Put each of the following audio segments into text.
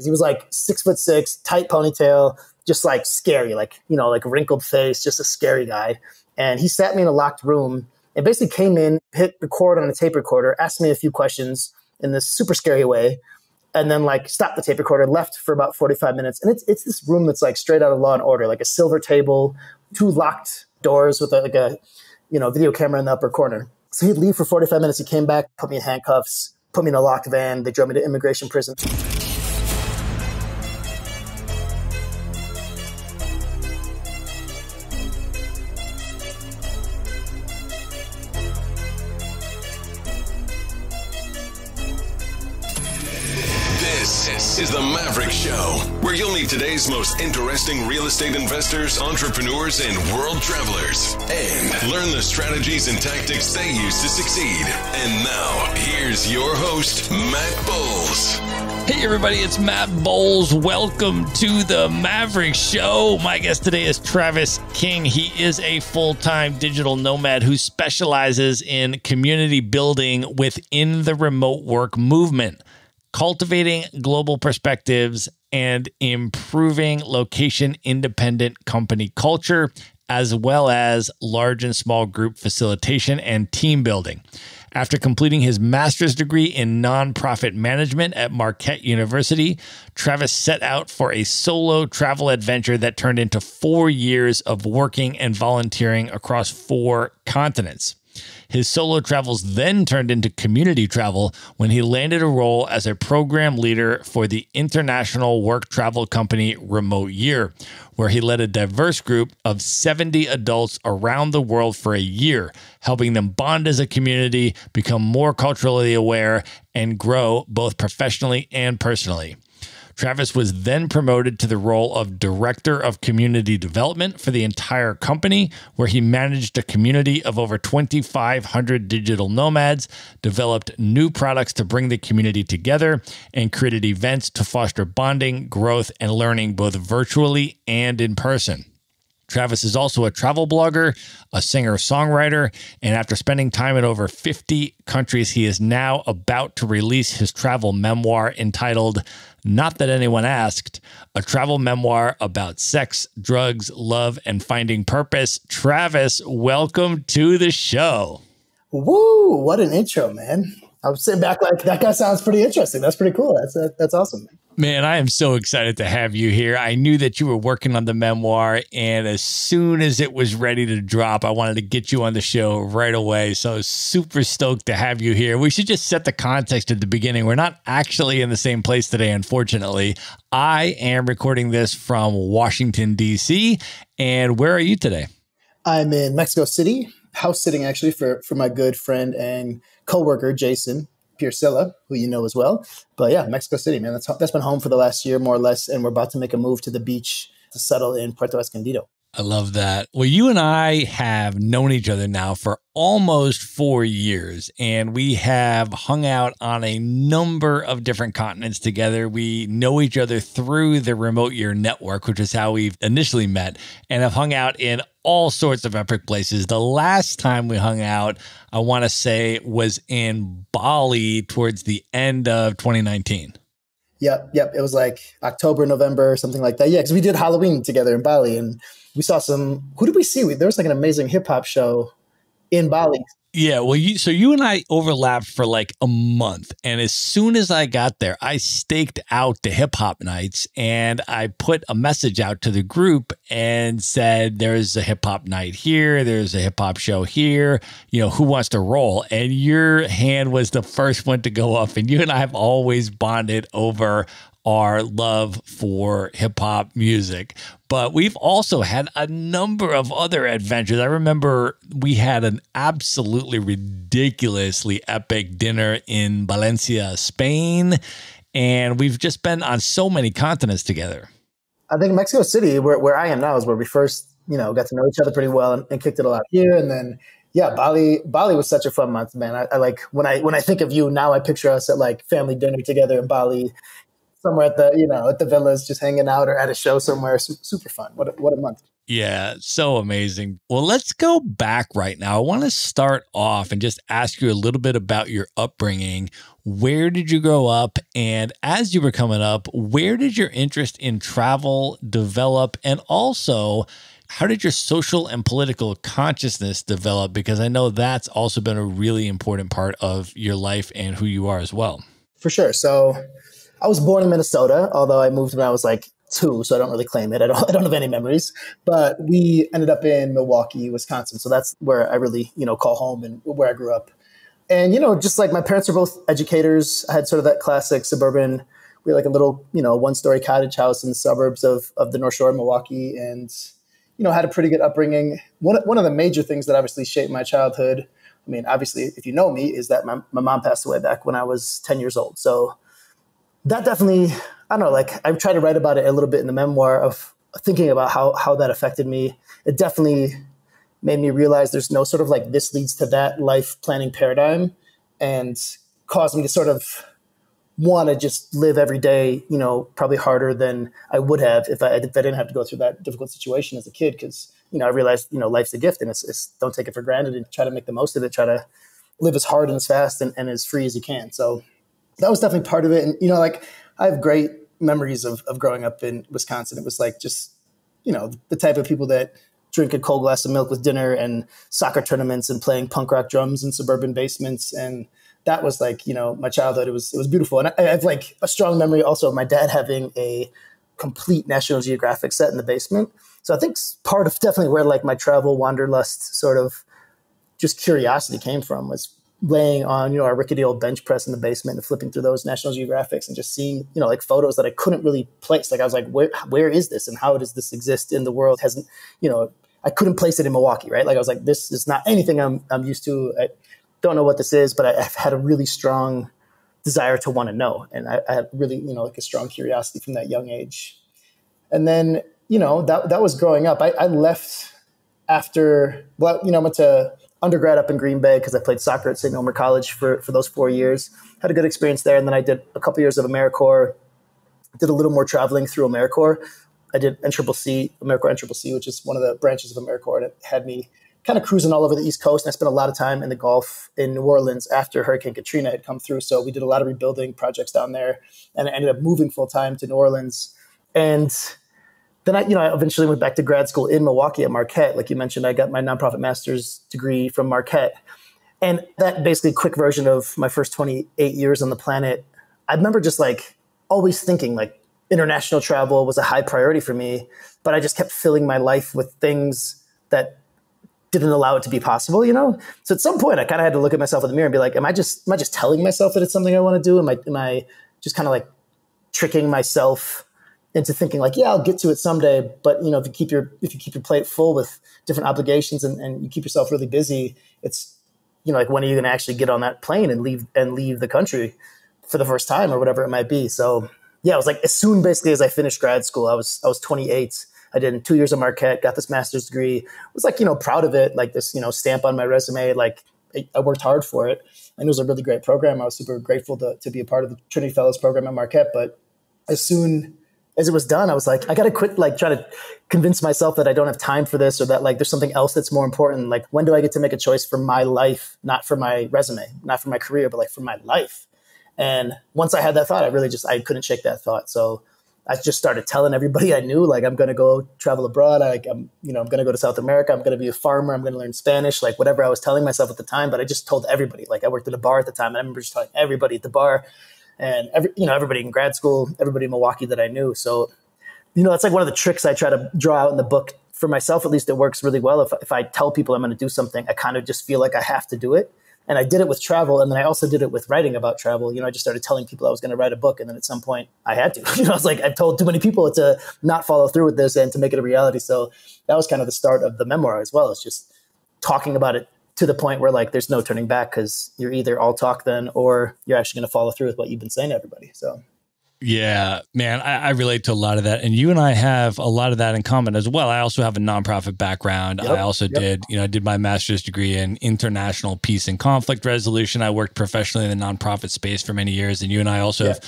He was like 6'6", tight ponytail, just like scary, like, like wrinkled face, just a scary guy. And he sat me in a locked room and basically came in, hit record on a tape recorder, asked me a few questions in this super scary way, and then like stopped the tape recorder, left for about 45 minutes. And it's this room that's like straight out of Law and Order, like a silver table, 2 locked doors with like a video camera in the upper corner. So he'd leave for 45 minutes. He came back, put me in handcuffs, put me in a locked van. They drove me to immigration prison. This is the Maverick Show, where you'll meet today's most interesting real estate investors, entrepreneurs, and world travelers, and learn the strategies and tactics they use to succeed. And now, here's your host, Matt Bowles. Hey everybody, it's Matt Bowles. Welcome to the Maverick Show. My guest today is Travis King. He is a full-time digital nomad who specializes in community building within the remote work movement, cultivating global perspectives, and improving location-independent company culture, as well as large and small group facilitation and team building. After completing his master's degree in nonprofit management at Marquette University, Travis set out for a solo travel adventure that turned into 4 years of working and volunteering across 4 continents. His solo travels then turned into community travel when he landed a role as a program leader for the international work travel company Remote Year, where he led a diverse group of 70 adults around the world for a year, helping them bond as a community, become more culturally aware, and grow both professionally and personally. Travis was then promoted to the role of Director of Community Development for the entire company, where he managed a community of over 2,500 digital nomads, developed new products to bring the community together, and created events to foster bonding, growth, and learning both virtually and in person. Travis is also a travel blogger, a singer-songwriter, and after spending time in over 50 countries, he is now about to release his travel memoir entitled Not That Anyone Asked, a travel memoir about sex, drugs, love, and finding purpose. Travis, welcome to the show. Woo! What an intro, man. I was sitting back like, that guy sounds pretty interesting. That's pretty cool. That's awesome. Man, I am so excited to have you here. I knew that you were working on the memoir, and as soon as it was ready to drop, I wanted to get you on the show right away. So super stoked to have you here. We should just set the context at the beginning. We're not actually in the same place today, unfortunately. I am recording this from Washington, D.C. And where are you today? I'm in Mexico City, house sitting actually for my good friend and coworker, Jason Piercilla, who you know as well. But yeah, Mexico City, man, that's been home for the last year, more or less. And we're about to make a move to the beach to settle in Puerto Escondido. I love that. Well, you and I have known each other now for almost 4 years, and we have hung out on a number of different continents together. We know each other through the Remote Year Network, which is how we've initially met, and have hung out in all sorts of epic places. The last time we hung out, I want to say, was in Bali towards the end of 2019. Yep. It was like October, November, something like that. Yeah, because we did Halloween together in Bali, and we saw who did we see? There was like an amazing hip hop show in Bali. Yeah, well, you and I overlapped for like a month. And as soon as I got there, I staked out the hip hop nights and I put a message out to the group and said, there's a hip hop night here. There's a hip hop show here. Who wants to roll? And your hand was the first one to go up. And you and I have always bonded over our love for hip hop music. But we've also had a number of other adventures. I remember we had an absolutely ridiculously epic dinner in Valencia, Spain. And we've just been on so many continents together. I think Mexico City, where I am now, is where we first, got to know each other pretty well and kicked it a lot here. And then, yeah, Bali was such a fun month, man. I like when I think of you now, I picture us at like family dinner together in Bali. somewhere at the, at the villas, just hanging out or at a show somewhere. Super fun. What a month. Yeah, so amazing. Well, let's go back right now. I want to start off and just ask you a little bit about your upbringing. Where did you grow up? And as you were coming up, where did your interest in travel develop? And also, how did your social and political consciousness develop? Because I know that's also been a really important part of your life and who you are as well. For sure. So I was born in Minnesota, although I moved when I was like 2, so I don't really claim it. I don't have any memories, but we ended up in Milwaukee, Wisconsin. So that's where I really, call home and where I grew up. And, just like my parents are both educators, I had sort of that classic suburban, we had like a little, 1-story cottage house in the suburbs of the North Shore of Milwaukee, and, had a pretty good upbringing. One of the major things that obviously shaped my childhood, I mean, obviously, if you know me, is that my mom passed away back when I was 10 years old. So that definitely, I don't know, like I try to write about it a little bit in the memoir of thinking about how that affected me. It definitely made me realize there's no sort of like this leads to that life planning paradigm, and caused me to sort of want to just live every day, probably harder than I would have if I didn't have to go through that difficult situation as a kid. Because, I realized, life's a gift, and it's don't take it for granted and try to make the most of it. Try to live as hard and as fast and as free as you can. So that was definitely part of it. And, like I have great memories of growing up in Wisconsin. It was like just, the type of people that drink a cold glass of milk with dinner and soccer tournaments and playing punk rock drums in suburban basements. And that was like, my childhood. It was beautiful. And I have like a strong memory also of my dad having a complete National Geographic set in the basement. So I think part of definitely where like my travel wanderlust sort of just curiosity came from was laying on, our rickety old bench press in the basement and flipping through those National Geographics and just seeing, like photos that I couldn't really place. Like I was like, where is this and how does this exist in the world? Hasn't, I couldn't place it in Milwaukee, right? Like I was like, this is not anything I'm used to. I don't know what this is, but I've had a really strong desire to want to know. And I had really, like a strong curiosity from that young age. And then, that was growing up. I left after, I went to undergrad up in Green Bay because I played soccer at St. Omer College for those 4 years. Had a good experience there. And then I did a couple years of AmeriCorps, did a little more traveling through AmeriCorps. I did AmeriCorps NCCC, which is one of the branches of AmeriCorps. And it had me kind of cruising all over the East Coast. And I spent a lot of time in the Gulf in New Orleans after Hurricane Katrina had come through. So we did a lot of rebuilding projects down there. And I ended up moving full time to New Orleans. And then I eventually went back to grad school in Milwaukee at Marquette. Like you mentioned, I got my nonprofit master's degree from Marquette. And that basically quick version of my first 28 years on the planet, I remember just like always thinking like international travel was a high priority for me, but I just kept filling my life with things that didn't allow it to be possible, So at some point I kind of had to look at myself in the mirror and be like, am I just telling myself that it's something I want to do? Am I just kind of like tricking myself into thinking like, yeah, I'll get to it someday. But, if you keep your plate full with different obligations and you keep yourself really busy, it's, like, when are you going to actually get on that plane and leave the country for the first time or whatever it might be? So yeah, it was like as soon basically as I finished grad school, I was 28. I did 2 years of Marquette, got this master's degree, was like, proud of it, like this, stamp on my resume, like I worked hard for it. And it was a really great program. I was super grateful to be a part of the Trinity Fellows program at Marquette. But as soon as it was done, I was like, I got to quit, like trying to convince myself that I don't have time for this or that like there's something else that's more important. Like, when do I get to make a choice for my life, not for my resume, not for my career, but like for my life? And once I had that thought, I couldn't shake that thought. So I just started telling everybody I knew, like, I'm going to go travel abroad. I'm going to go to South America. I'm going to be a farmer. I'm going to learn Spanish, like whatever I was telling myself at the time. But I just told everybody, like I worked at a bar at the time. And I remember just telling everybody at the bar and everybody in grad school, everybody in Milwaukee that I knew. So, it's like one of the tricks I try to draw out in the book. For myself, at least, it works really well. If I tell people I'm going to do something, I kind of just feel like I have to do it. And I did it with travel. And then I also did it with writing about travel. I just started telling people I was going to write a book. And then at some point I had to, I was like, I've told too many people to not follow through with this and to make it a reality. So that was kind of the start of the memoir as well. It's just talking about it to the point where like, there's no turning back, because you're either all talk then, or you're actually going to follow through with what you've been saying to everybody. So. Yeah, man, I relate to a lot of that. And you and I have a lot of that in common as well. I also have a nonprofit background. I also did my master's degree in international peace and conflict resolution. I worked professionally in the nonprofit space for many years. And you and I also have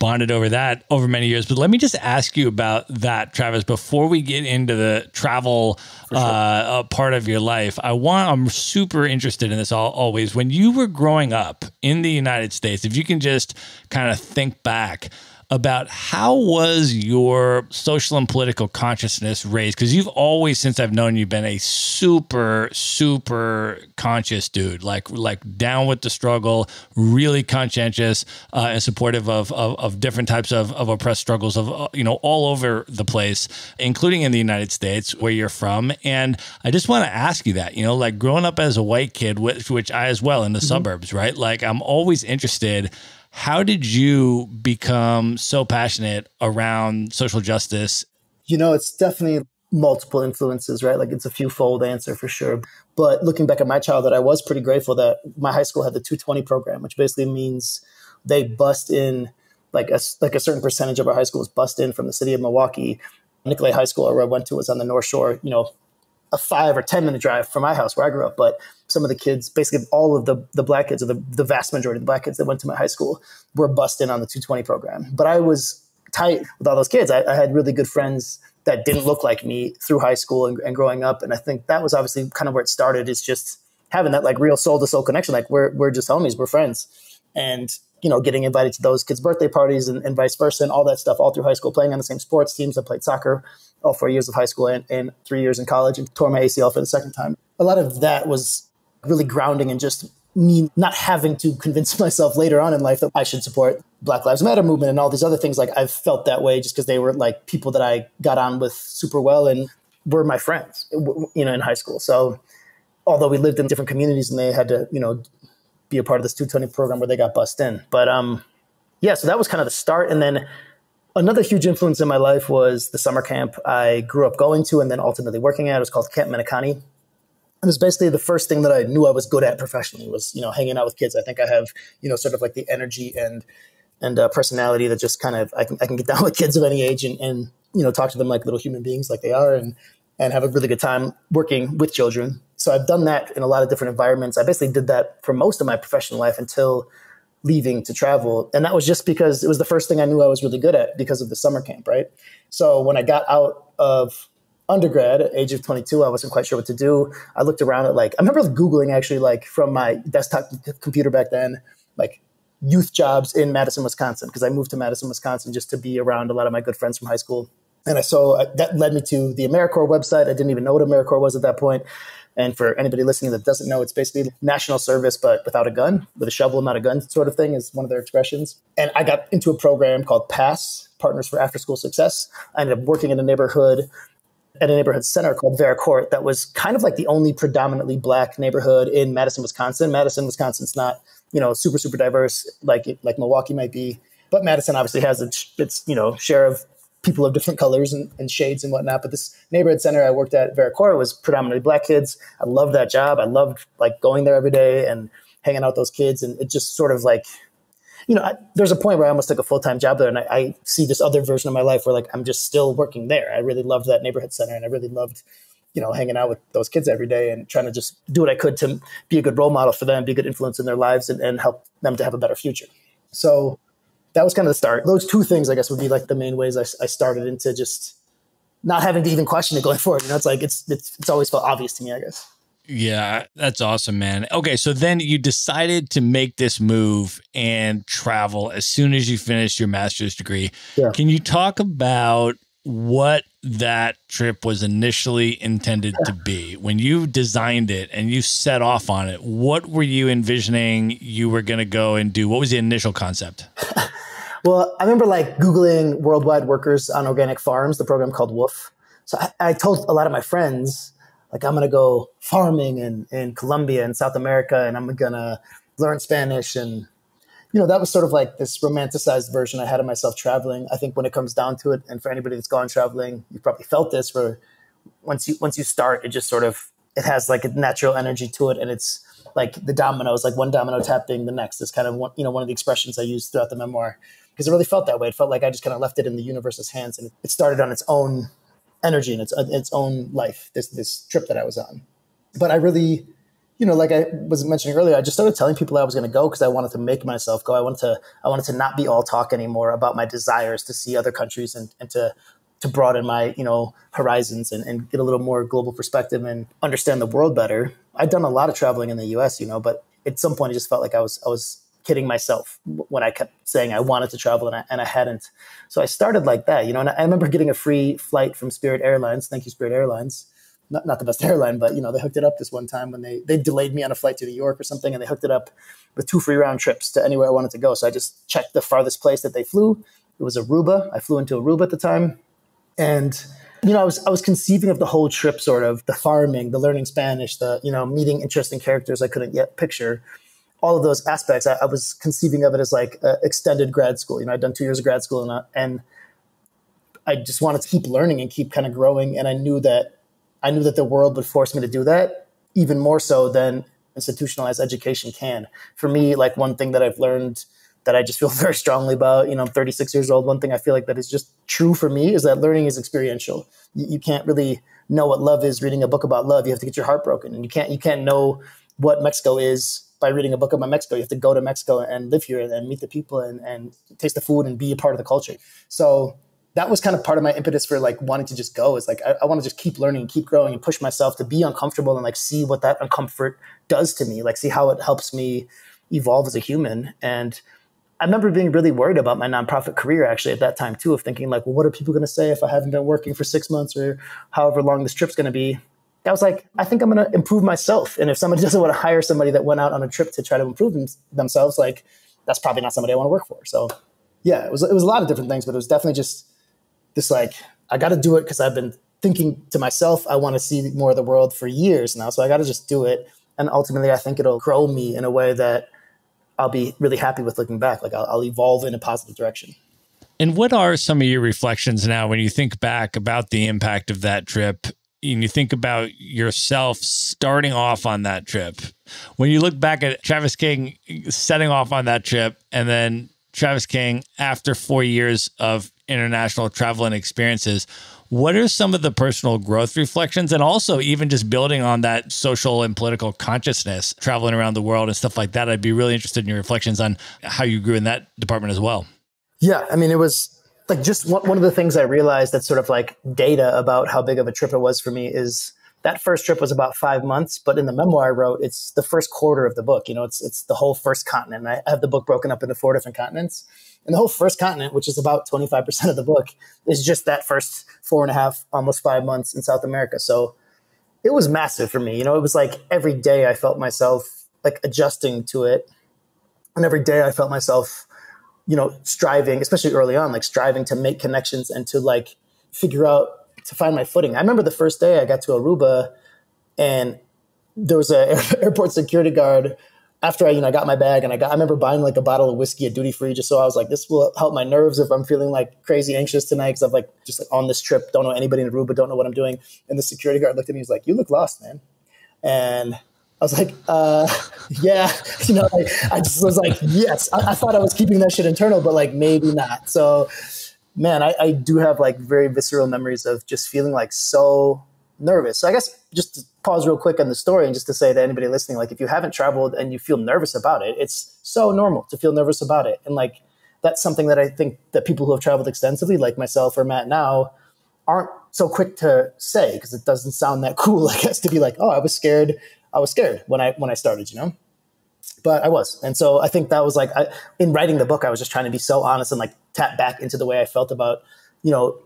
bonded over that over many years. But let me just ask you about that, Travis, before we get into the travel part of your life. I'm super interested in this always. When you were growing up in the United States, if you can just kind of think back about how was your social and political consciousness raised? Because you've always, since I've known you, been a super, super conscious dude, like down with the struggle, really conscientious and supportive of different types of oppressed struggles of, all over the place, including in the United States where you're from. And I just want to ask you that, like growing up as a white kid, which I as well in the suburbs, right? Like I'm always interested. How did you become so passionate around social justice? It's definitely multiple influences, right? Like it's a few-fold answer for sure. But looking back at my childhood, I was pretty grateful that my high school had the 220 program, which basically means they bust in like a certain percentage of our high schools bust in from the city of Milwaukee. Nicolay High School, where I went to, was on the North Shore, a 5 or 10 minute drive from my house where I grew up. But some of the kids, basically all of the black kids, or the vast majority of the black kids that went to my high school, were bussed in on the 220 program. But I was tight with all those kids. I had really good friends that didn't look like me through high school and growing up. And I think that was obviously kind of where it started, is just having that like real soul to soul connection. Like we're just homies, we're friends. And, getting invited to those kids' birthday parties and vice versa and all that stuff all through high school, playing on the same sports teams. I played soccer all 4 years of high school and 3 years in college, and tore my ACL for the second time. A lot of that was really grounding in just me not having to convince myself later on in life that I should support Black Lives Matter movement and all these other things. Like I've felt that way just because they were like people that I got on with super well and were my friends, in high school. So although we lived in different communities and they had to, be a part of this 220 program where they got bussed in. But so that was kind of the start. And then another huge influence in my life was the summer camp I grew up going to and then ultimately working at. It was called Camp Minneconnie. It was basically the first thing that I knew I was good at professionally was, hanging out with kids. I think I have, sort of like the energy and personality that just kind of, I can get down with kids of any age and talk to them like little human beings like they are and have a really good time working with children. So I've done that in a lot of different environments. I basically did that for most of my professional life until leaving to travel. And that was just because it was the first thing I knew I was really good at because of the summer camp, right? So when I got out of undergrad at age of 22, I wasn't quite sure what to do. I looked around at I remember Googling actually from my desktop computer back then, youth jobs in Madison, Wisconsin, because I moved to Madison, Wisconsin just to be around a lot of my good friends from high school. And I saw that led me to the AmeriCorps website. I didn't even know what AmeriCorps was at that point. And for anybody listening that doesn't know, it's basically national service, but without a gun, with a shovel, not a gun sort of thing is one of their expressions. And I got into a program called PASS, Partners for After School Success. I ended up working in a neighborhood center called Vericourt that was kind of like the only predominantly black neighborhood in Madison, Wisconsin. Madison, Wisconsin's not, super, super diverse like Milwaukee might be. But Madison obviously has its share of people of different colors and shades and whatnot. But this neighborhood center I worked at Vericourt was predominantly black kids. I loved that job. I loved going there every day and hanging out with those kids. And it just sort of there's a point where I almost took a full-time job there. And I see this other version of my life where I'm just still working there. I really loved that neighborhood center. And I really loved, hanging out with those kids every day and trying to just do what I could to be a good role model for them, be a good influence in their lives and help them to have a better future. So that was kind of the start. Those two things, I guess, would be the main ways I started into just not having to even question it going forward. It's always felt obvious to me, I guess. Yeah, that's awesome, man. Okay, so then you decided to make this move and travel as soon as you finished your master's degree. Yeah. Can you talk about what that trip was initially intended to be? When you designed it and you set off on it, what were you envisioning you were going to go and do? What was the initial concept? Well, I remember Googling worldwide workers on organic farms, the program called WOOF. So I told a lot of my friends, I'm going to go farming in Colombia and South America, and I'm going to learn Spanish. And, that was sort of this romanticized version I had of myself traveling. I think when it comes down to it, and for anybody that's gone traveling, you probably felt this, where once you start, it just sort of, it has a natural energy to it. And it's the dominoes, one domino tapping the next is kind of one of the expressions I used throughout the memoir, because it really felt that way. It felt like I just kind of left it in the universe's hands, and it started on its own energy and its own life, this trip that I was on. But I really, like I was mentioning earlier, I just started telling people I was going to go because I wanted to make myself go. I wanted to not be all talk anymore about my desires to see other countries and to broaden my, horizons and get a little more global perspective and understand the world better. I'd done a lot of traveling in the US, but at some point it just felt like I was kidding myself when I kept saying I wanted to travel and I hadn't. So I started like that, and I remember getting a free flight from Spirit Airlines. Thank you, Spirit Airlines. Not the best airline, but they hooked it up this one time when they delayed me on a flight to New York or something, and they hooked it up with 2 free round trips to anywhere I wanted to go. So I just checked the farthest place that they flew. It was Aruba. I flew into Aruba at the time. And, I was conceiving of the whole trip, sort of the farming, the learning Spanish, the, meeting interesting characters I couldn't yet picture. All of those aspects, I was conceiving of it as like extended grad school. I'd done 2 years of grad school and I just wanted to keep learning and keep kind of growing. And I knew that the world would force me to do that even more so than institutionalized education can. For me, like one thing that I've learned that I just feel very strongly about, I'm 36 years old. One thing I feel like that is just true for me is that learning is experiential. You can't really know what love is reading a book about love. You have to get your heart broken. And you can't know what Mexico is by reading a book about Mexico. You have to go to Mexico and live here and meet the people and taste the food and be a part of the culture. So that was kind of part of my impetus for like wanting to just go. Is like, I want to just keep learning and keep growing and push myself to be uncomfortable and like see what that uncomfort does to me, like see how it helps me evolve as a human. And I remember being really worried about my nonprofit career actually at that time too, of thinking like, well, what are people going to say if I haven't been working for 6 months or however long this trip's going to be? I was like, I think I'm going to improve myself. And if somebody doesn't want to hire somebody that went out on a trip to try to improve themselves, like that's probably not somebody I want to work for. So yeah, it was a lot of different things, but it was definitely just this like, I got to do it because I've been thinking to myself, I want to see more of the world for years now. So I got to just do it. And ultimately, I think it'll grow me in a way that I'll be really happy with looking back. Like I'll evolve in a positive direction. And what are some of your reflections now when you think back about the impact of that trip and you think about yourself starting off on that trip? When you look back at Travis King setting off on that trip and then Travis King after 4 years of international travel and experiences, what are some of the personal growth reflections and also even just building on that social and political consciousness, traveling around the world and stuff like that? I'd be really interested in your reflections on how you grew in that department as well. Yeah. I mean, it was like just one of the things I realized that's sort of like data about how big of a trip it was for me is that first trip was about 5 months, but in the memoir I wrote, it's the first quarter of the book. It's the whole first continent. I have the book broken up into 4 different continents. And the whole first continent, which is about 25% of the book, is just that first 4.5, almost 5 months in South America. So it was massive for me. It was like every day I felt myself like adjusting to it. And every day I felt myself, striving, especially early on, like striving to make connections and to like figure out, to find my footing. I remember the first day I got to Aruba and there was an airport security guard after I got my bag and I remember buying like a bottle of whiskey at duty free just so I was like, this will help my nerves if I'm feeling like crazy anxious tonight because I'm like just like on this trip, don't know anybody in Aruba, don't know what I'm doing. And the security guard looked at me, he was like, you look lost, man. And I was like, yeah, I just was like, yes, I thought I was keeping that shit internal, but like maybe not. So man, I do have like very visceral memories of just feeling like so nervous. So I guess just to pause real quick on the story and just to say to anybody listening, like if you haven't traveled and you feel nervous about it, it's so normal to feel nervous about it. And like, that's something that I think that people who have traveled extensively, like myself or Matt now, aren't so quick to say because it doesn't sound that cool, I guess, to be like, oh, I was scared when I started, but I was. And so I think that was like, in writing the book, I was just trying to be so honest and like tap back into the way I felt about,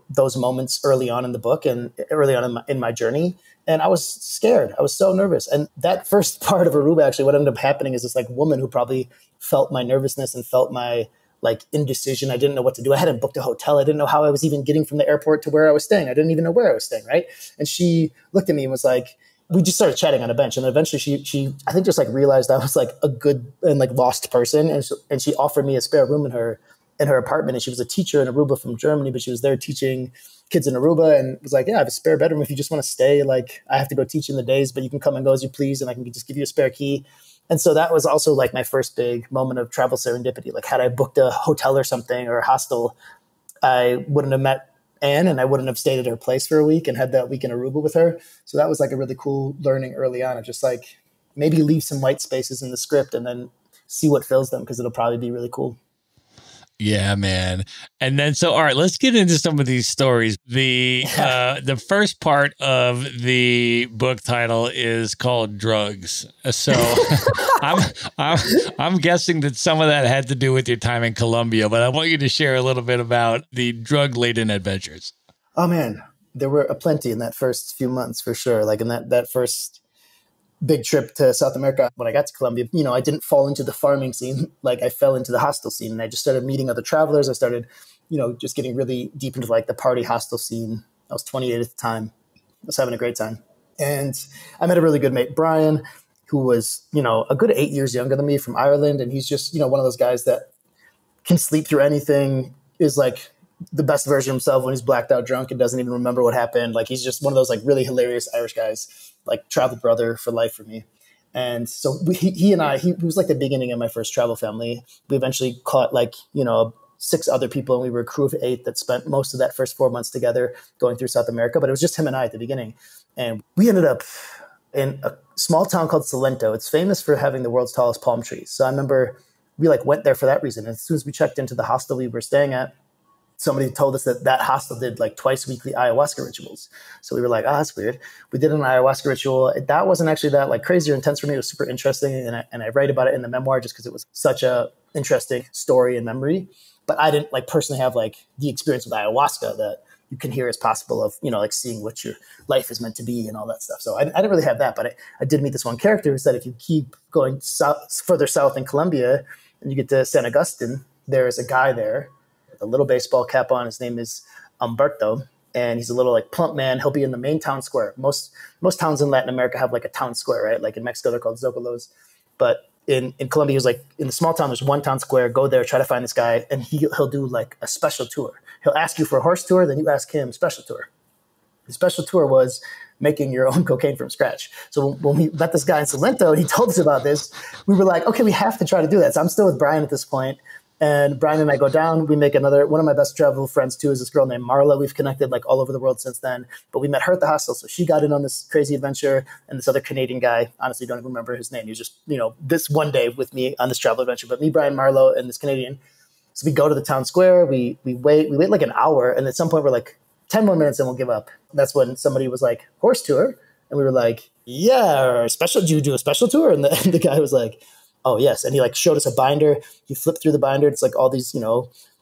those moments early on in the book and early on in my journey. And I was scared. I was so nervous. And that first part of Aruba, actually, what ended up happening is this like woman who probably felt my nervousness and felt my like indecision. I didn't know what to do. I hadn't booked a hotel. I didn't know how I was even getting from the airport to where I was staying. I didn't even know where I was staying. Right. And she looked at me and was like, we just started chatting on a bench. And eventually she I think just like realized I was like a good and like lost person. And she offered me a spare room in her apartment. And she was a teacher in Aruba from Germany, but she was there teaching kids in Aruba and was like, yeah, I have a spare bedroom. If you just want to stay, like I have to go teach in the days, but you can come and go as you please. And I can just give you a spare key. And so that was also like my first big moment of travel serendipity. Like had I booked a hotel or something or a hostel, I wouldn't have met Anne and I wouldn't have stayed at her place for a week and had that week in Aruba with her. So that was like a really cool learning early on of just like, maybe leave some white spaces in the script and then see what fills them, because it'll probably be really cool. Yeah, man. And then, so, all right, let's get into some of these stories. The first part of the book title is called Drugs. So I'm guessing that some of that had to do with your time in Colombia, but I want you to share a little bit about the drug-laden adventures. Oh man, there were aplenty in that first few months for sure. Like in that first big trip to South America, when I got to Colombia, I didn't fall into the farming scene. Like I fell into the hostel scene, and I just started meeting other travelers. I started, just getting really deep into like the party hostel scene. I was 28 at the time. I was having a great time. And I met a really good mate, Brian, who was, a good 8 years younger than me, from Ireland. And he's just, one of those guys that can sleep through anything, is like the best version of himself when he's blacked out drunk and doesn't even remember what happened. Like he's just one of those like really hilarious Irish guys, like travel brother for life for me. And so he was like the beginning of my first travel family. We eventually caught 6 other people, and we were a crew of 8 that spent most of that first 4 months together going through South America. But it was just him and I at the beginning. And we ended up in a small town called Salento. It's famous for having the world's tallest palm trees. So I remember we went there for that reason. And as soon as we checked into the hostel we were staying at, somebody told us that hostel did like twice weekly ayahuasca rituals. So we were like, that's weird. We did an ayahuasca ritual. That wasn't actually that like crazy or intense for me. It was super interesting. And I write about it in the memoir just because it was such a interesting story and memory. But I didn't personally have the experience with ayahuasca that you can hear is possible of, seeing what your life is meant to be and all that stuff. So I didn't really have that, but I did meet this one character who said if you keep going further south in Colombia and you get to San Agustin, there's a guy there, a little baseball cap on. His name is Humberto, and he's a little plump man. He'll be in the main town square. Most towns in Latin America have a town square, right? Like in Mexico, they're called zocolos. But in Colombia, he was in the small town, there's one town square. Go there, try to find this guy, and he'll do a special tour. He'll ask you for a horse tour, then you ask him special tour. The special tour was making your own cocaine from scratch. So when we met this guy in Salento and he told us about this, we were like, okay, we have to try to do that. So I'm still with Brian at this point. And Brian and I go down, we make one of my best travel friends too is this girl named Marla. We've connected all over the world since then, but we met her at the hostel. So she got in on this crazy adventure, and this other Canadian guy, honestly, don't even remember his name. He was just, this one day with me on this travel adventure, but me, Brian, Marlo, and this Canadian. So we go to the town square, we wait like an hour. And at some point we're like 10 more minutes and we'll give up. That's when somebody was like, horse tour. And we were like, yeah, do you do a special tour? And the guy was like, oh, yes. And he showed us a binder. He flipped through the binder. It's all these,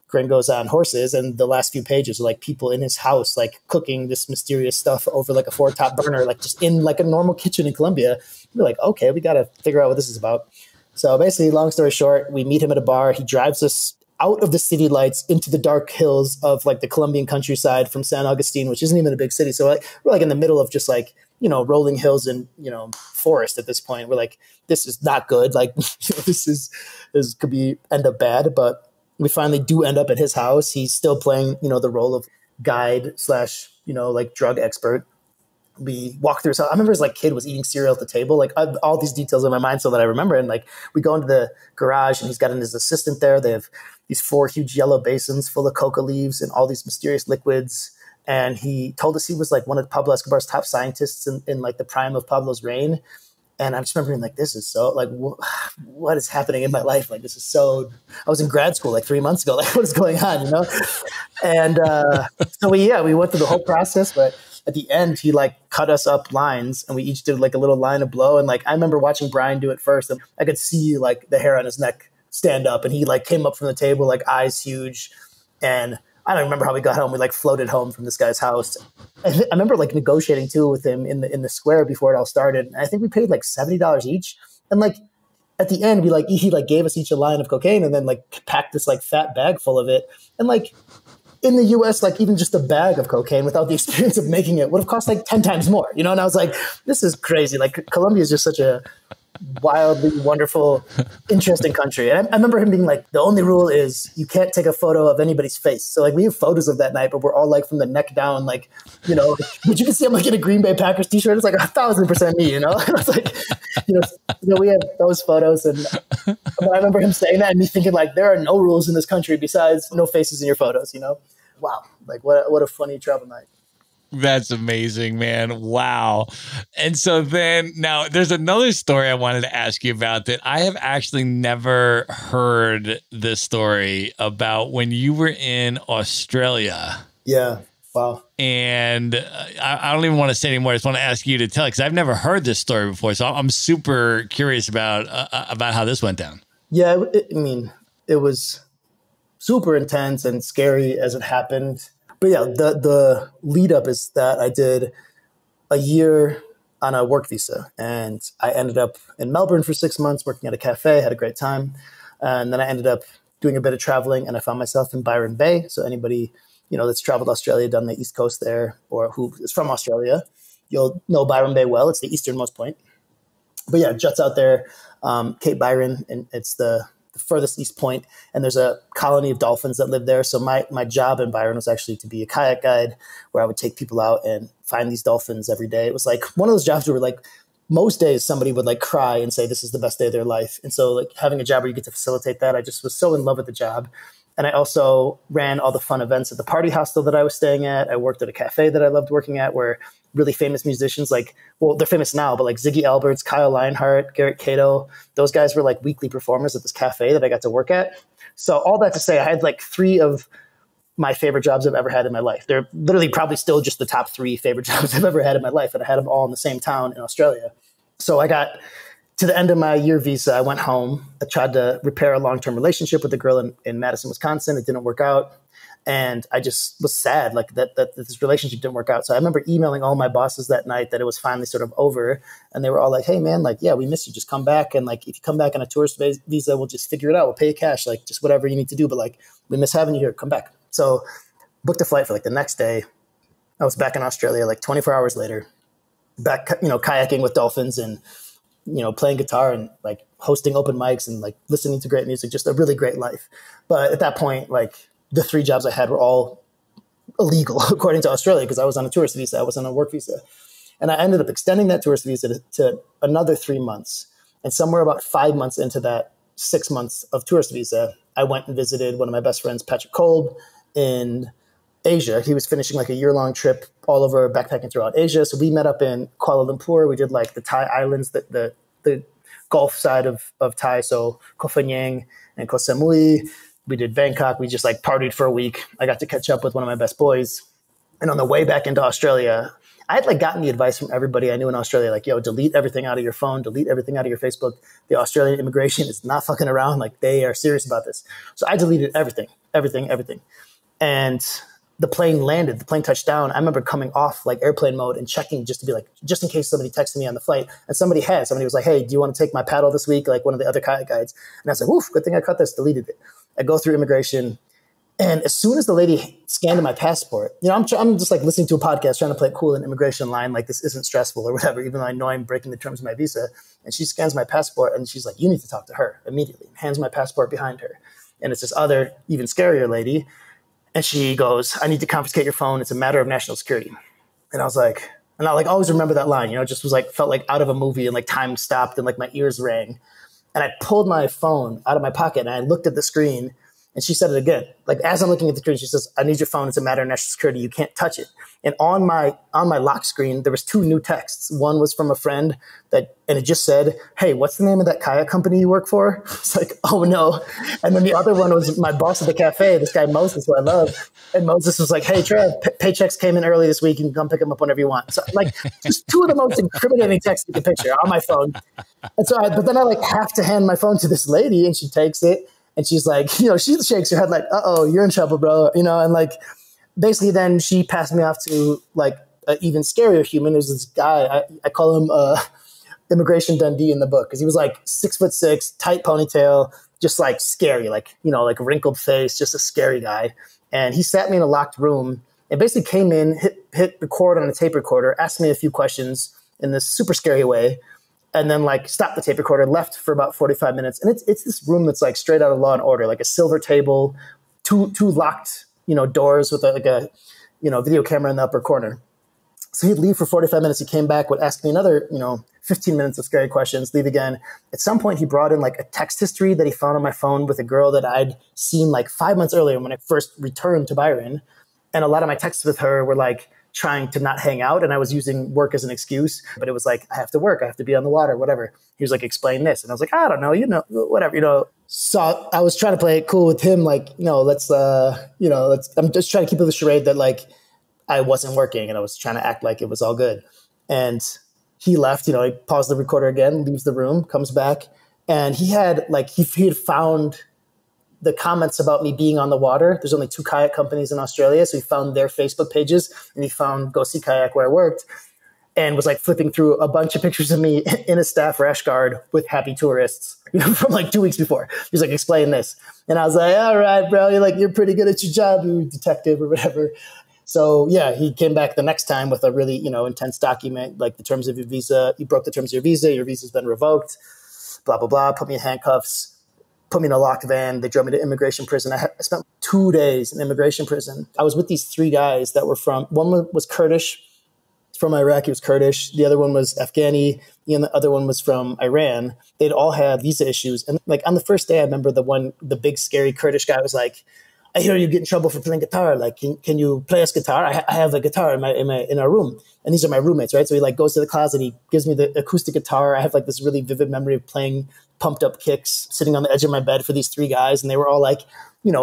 gringos on horses. And the last few pages are people in his house, cooking this mysterious stuff over a 4-top burner, just in a normal kitchen in Colombia. We're like, okay, we got to figure out what this is about. So basically, long story short, we meet him at a bar. He drives us out of the city lights into the dark hills of the Colombian countryside from San Agustin, which isn't even a big city. So we're in the middle of just rolling hills and, forest at this point. We're this is not good. This could end up bad, but we finally do end up at his house. He's still playing, the role of guide / drug expert. We walk through his house. I remember his kid was eating cereal at the table. I have all these details in my mind so that I remember. And we go into the garage and he's got his assistant there. They have these 4 huge yellow basins full of coca leaves and all these mysterious liquids. And he told us he was one of Pablo Escobar's top scientists in the prime of Pablo's reign. And I just remember being this is so what is happening in my life? This is so, I was in grad school 3 months ago. What is going on, And so we went through the whole process, but at the end he cut us up lines and we each did a little line of blow. And I remember watching Brian do it first, and I could see the hair on his neck stand up, and he came up from the table, eyes huge. And I don't remember how we got home. We floated home from this guy's house. I remember negotiating too with him in the square before it all started. And I think we paid $70 each. And at the end, he gave us each a line of cocaine and then packed this fat bag full of it. And in the US, even just a bag of cocaine without the experience of making it would have cost 10 times more, And I was this is crazy. Colombia is just such a wildly wonderful, interesting country. And I remember him being the only rule is you can't take a photo of anybody's face. So we have photos of that night, but we're all from the neck down, but you can see I'm in a Green Bay Packers t-shirt. It's 1,000% me, And I was we have those photos. And but I remember him saying that and me thinking there are no rules in this country besides no faces in your photos, Wow. What a funny travel night. That's amazing, man. Wow. And so then now there's another story I wanted to ask you about that I have actually never heard this story about when you were in Australia. Yeah. Wow. And I don't even want to say anymore. I just want to ask you to tell it because I've never heard this story before. So I'm super curious about how this went down. Yeah. I mean, it was super intense and scary as it happened. But yeah, the lead up is that I did a year on a work visa, and I ended up in Melbourne for 6 months working at a cafe, had a great time. And then I ended up doing a bit of traveling, and I found myself in Byron Bay. So anybody, that's traveled Australia, done the East Coast there, or who is from Australia, you'll know Byron Bay well. It's the easternmost point. But yeah, juts out there, Cape Byron, and it's the furthest east point, and there's a colony of dolphins that live there. So my job in Byron was actually to be a kayak guide, where I would take people out and find these dolphins every day. It was like one of those jobs where like most days somebody would like cry and say this is the best day of their life. And so like having a job where you get to facilitate that, I just was so in love with the job. And I also ran all the fun events at the party hostel that I was staying at. I worked at a cafe that I loved working at, where really famous musicians they're famous now, but like Ziggy Alberts, Kyle Lionheart, Garrett Cato, those guys were like weekly performers at this cafe that I got to work at. So all that to say, I had like 3 of my favorite jobs I've ever had in my life. They're literally probably still just the top 3 favorite jobs I've ever had in my life. And I had them all in the same town in Australia. So I got to the end of my year visa. I went home. I tried to repair a long-term relationship with a girl in Madison, Wisconsin. It didn't work out. And I just was sad, like that this relationship didn't work out. So I remember emailing all my bosses that night that it was finally sort of over. And they were all like, hey man, like, yeah, we miss you. Just come back. And like, if you come back on a tourist visa, we'll just figure it out. We'll pay you cash, like just whatever you need to do. But like, we miss having you here. Come back. So booked a flight for like the next day. I was back in Australia, like 24 hours later, back, kayaking with dolphins and, playing guitar and like hosting open mics and like listening to great music, just a really great life. But at that point, like the 3 jobs I had were all illegal according to Australia, because I was on a tourist visa. I was on a work visa. And I ended up extending that tourist visa to another 3 months. And somewhere about 5 months into that 6 months of tourist visa, I went and visited one of my best friends, Patrick Kolb, in Asia. He was finishing like a year-long trip all over backpacking throughout Asia. So we met up in Kuala Lumpur. We did like the Thai islands, the Gulf side of Thai. So Koh Phangan and Koh Samui. We did Bangkok. We just like partied for a week. I got to catch up with one of my best boys. And on the way back into Australia, I had like gotten the advice from everybody I knew in Australia, like, yo, delete everything out of your phone, delete everything out of your Facebook. The Australian immigration is not fucking around. Like they are serious about this. So I deleted everything. And the plane landed, the plane touched down. I remember coming off like airplane mode and checking just to be like, just in case somebody texted me on the flight. And somebody was like, hey, do you want to take my paddle this week? Like one of the other kayak guides. And I was like, oof, good thing I cut this, deleted it. I go through immigration. And as soon as the lady scanned my passport, I'm just like listening to a podcast, trying to play it cool in immigration line, like this isn't stressful or whatever, even though I know I'm breaking the terms of my visa. And she scans my passport and she's like, you need to talk to her immediately. Hands my passport behind her. And it's this other, even scarier lady. And she goes, I need to confiscate your phone. It's a matter of national security. And I was like, and I like always remember that line, just was like, felt like out of a movie and like time stopped and like my ears rang. And I pulled my phone out of my pocket and I looked at the screen and she said it again. Like as I'm looking at the screen, she says, I need your phone. It's a matter of national security. You can't touch it. And on my lock screen, there was 2 new texts. One was from a friend and it just said, hey, what's the name of that kayak company you work for? It's like, oh no. And then the other one was my boss at the cafe, this guy Moses, who I love. And Moses was like, hey, Trev, paychecks came in early this week. You can come pick them up whenever you want. So like just 2 of the most incriminating texts you can picture on my phone. And so but then I like have to hand my phone to this lady and she takes it. And she's like, she shakes her head like, uh-oh, you're in trouble, bro. And like, basically then she passed me off to like an even scarier human. There's this guy, I call him Immigration Dundee in the book, because he was like 6'6", tight ponytail, just like scary, like, like wrinkled face, just a scary guy. And he sat me in a locked room and basically came in, hit record on a tape recorder, asked me a few questions in this super scary way. And then like stopped the tape recorder, left for about 45 minutes. And it's this room that's like straight out of Law and Order, like a silver table, two locked, doors with a video camera in the upper corner. So he'd leave for 45 minutes. He came back, would ask me another, 15 minutes of scary questions, leave again. At some point he brought in like a text history that he found on my phone with a girl that I'd seen like 5 months earlier when I first returned to Byron. And a lot of my texts with her were like trying to not hang out, and I was using work as an excuse, but it was like, I have to work, I have to be on the water, whatever. He was like, explain this. And I was like, I don't know, whatever. So I was trying to play it cool with him. Like, I'm just trying to keep it the charade that like I wasn't working, and I was trying to act like it was all good. And he left, he paused the recorder again, leaves the room, comes back, and he had found the comments about me being on the water. There's only 2 kayak companies in Australia. So he found their Facebook pages, and he found Go See Kayak where I worked, and was like flipping through a bunch of pictures of me in a staff rash guard with happy tourists, from like 2 weeks before. He was like, explain this. And I was like, all right, bro, you're pretty good at your job, you detective or whatever. So yeah, he came back the next time with a really, intense document, like the terms of your visa. You broke the terms of your visa's been revoked, blah, blah, blah, put me in handcuffs, put me in a locked van. They drove me to immigration prison. I spent 2 days in immigration prison. I was with these 3 guys that were one was Kurdish, from Iraq. He was Kurdish. The other one was Afghani. And the other one was from Iran. They'd all had visa issues. And like on the first day, I remember the big scary Kurdish guy was like, I hear you get in trouble for playing guitar. Like, can you play us guitar? I have a guitar in our room. And these are my roommates, right? So he like goes to the closet. He gives me the acoustic guitar. I have like this really vivid memory of playing pumped up kicks, sitting on the edge of my bed for these 3 guys. And they were all like,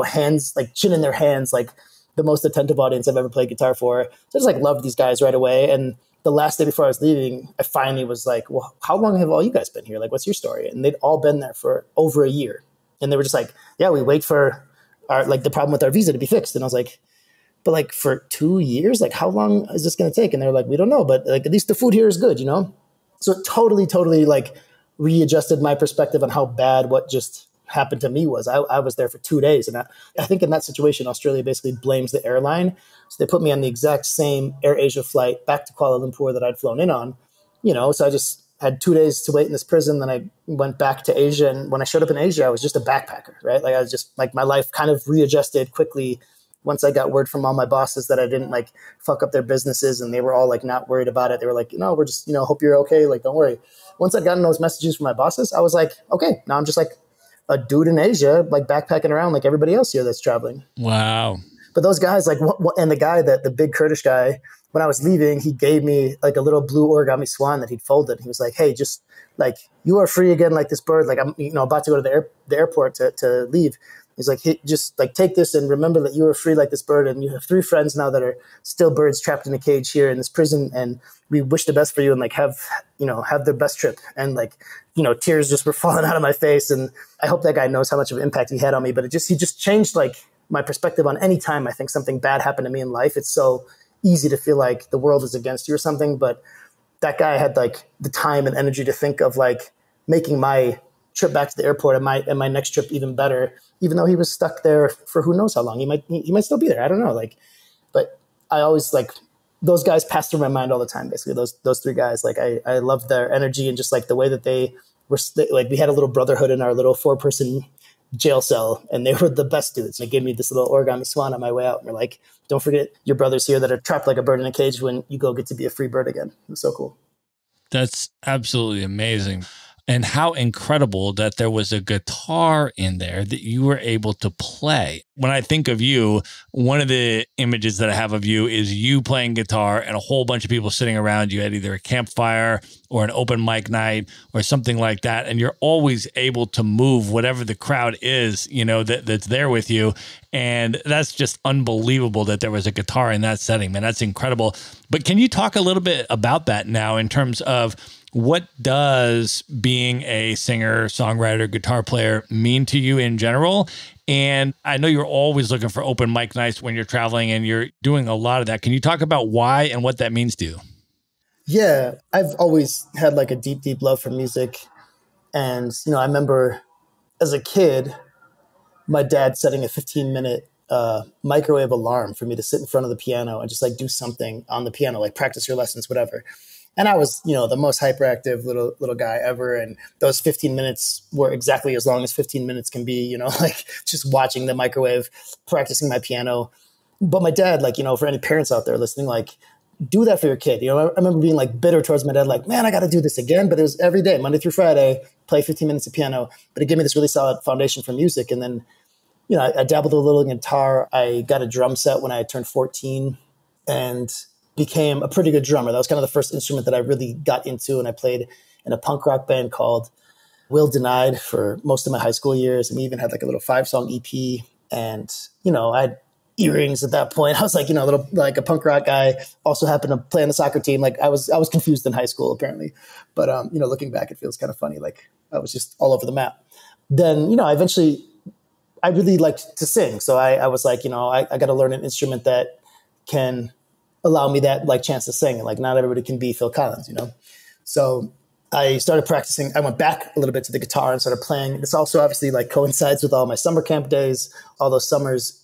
hands, like chin in their hands, like the most attentive audience I've ever played guitar for. So I just like loved these guys right away. And the last day before I was leaving, I finally was like, well, how long have all you guys been here? Like, what's your story? And they'd all been there for over a year. And they were just like, yeah, we wait for the problem with our visa to be fixed. And I was like, but like for 2 years, like how long is this going to take? And they're like, we don't know, but like at least the food here is good, So it totally like readjusted my perspective on how bad what just happened to me was. I was there for 2 days. And I think in that situation, Australia basically blames the airline. So they put me on the exact same AirAsia flight back to Kuala Lumpur that I'd flown in on, so I just had 2 days to wait in this prison. Then I went back to Asia. And when I showed up in Asia, I was just a backpacker, right? Like I was just like, my life kind of readjusted quickly once I got word from all my bosses that I didn't like fuck up their businesses, and they were all like not worried about it. They were like, we're just, hope you're okay. Like, don't worry. Once I'd gotten those messages from my bosses, I was like, okay, now I'm just like a dude in Asia, like backpacking around like everybody else here that's traveling. Wow. But those guys, like, and the guy, the big Kurdish guy, when I was leaving, he gave me like a little blue origami swan that he'd folded. He was like, hey, just like, you are free again, like this bird. Like I'm, about to go to the airport to leave. He's like, hey, just like take this and remember that you are free like this bird. And you have 3 friends now that are still birds trapped in a cage here in this prison. And we wish the best for you and like have the best trip. And like, tears just were falling out of my face. And I hope that guy knows how much of an impact he had on me. But he just changed like my perspective on any time I think something bad happened to me in life. It's so easy to feel like the world is against you or something. But that guy had like the time and energy to think of like making my trip back to the airport and my next trip even better, even though he was stuck there for who knows how long. He might still be there. I don't know. Like, but I always like those guys pass through my mind all the time. Basically, those 3 guys. Like I loved their energy and just like the way that they were. Like we had a little brotherhood in our little 4-person jail cell, and they were the best dudes. They gave me this little origami swan on my way out, and they're like, "Don't forget your brothers here that are trapped like a bird in a cage when you go get to be a free bird again." It was so cool. That's absolutely amazing. And how incredible that there was a guitar in there that you were able to play. When I think of you, one of the images that I have of you is you playing guitar and a whole bunch of people sitting around you at either a campfire or an open mic night or something like that. And you're always able to move whatever the crowd is, that's there with you. And that's just unbelievable that there was a guitar in that setting, man. That's incredible. But can you talk a little bit about that now in terms of what does being a singer, songwriter, guitar player mean to you in general? And I know you're always looking for open mic nights when you're traveling and you're doing a lot of that. Can you talk about why and what that means to you? Yeah, I've always had like a deep, deep love for music. And, I remember as a kid, my dad setting a 15-minute microwave alarm for me to sit in front of the piano and just like do something on the piano, like practice your lessons, whatever. And I was, the most hyperactive little guy ever. And those 15 minutes were exactly as long as 15 minutes can be, like just watching the microwave, practicing my piano. But my dad, like, for any parents out there listening, like, do that for your kid. I remember being like bitter towards my dad, like, man, I got to do this again. But it was every day, Monday through Friday, play 15 minutes of piano. But it gave me this really solid foundation for music. And then, I dabbled a little in guitar. I got a drum set when I turned 14. And became a pretty good drummer. That was kind of the first instrument that I really got into. And I played in a punk rock band called Will Denied for most of my high school years. And we even had like a little 5-song EP. And, I had earrings at that point. I was like, a little like a punk rock guy. Also happened to play on the soccer team. Like I was confused in high school apparently. But, looking back, it feels kind of funny. Like I was just all over the map. Then, I really liked to sing. So I was like, I got to learn an instrument that can allow me that like chance to sing. And like, not everybody can be Phil Collins, So I started practicing. I went back a little bit to the guitar and started playing. This also obviously like coincides with all my summer camp days, all those summers,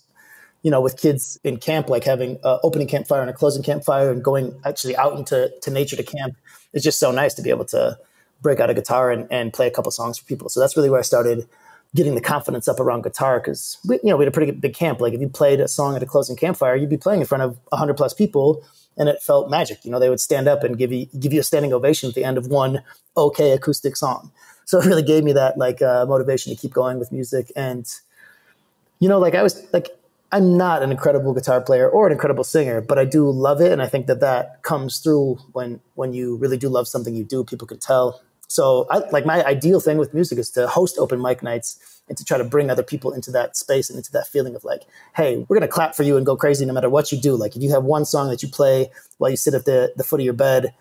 with kids in camp, like having an opening campfire and a closing campfire and going actually out into nature to camp. It's just so nice to be able to break out a guitar and play a couple songs for people. So that's really where I started getting the confidence up around guitar, because we had a pretty big camp. Like if you played a song at a closing campfire, you'd be playing in front of 100 plus people, and it felt magic. They would stand up and give you a standing ovation at the end of one okay acoustic song. So it really gave me that like motivation to keep going with music. And I'm not an incredible guitar player or an incredible singer, but I do love it, and I think that comes through when you really do love something you do. People can tell. So my ideal thing with music is to host open mic nights and to try to bring other people into that space and into that feeling of like, hey, we're going to clap for you and go crazy no matter what you do. Like if you have one song that you play while you sit at the foot of your bed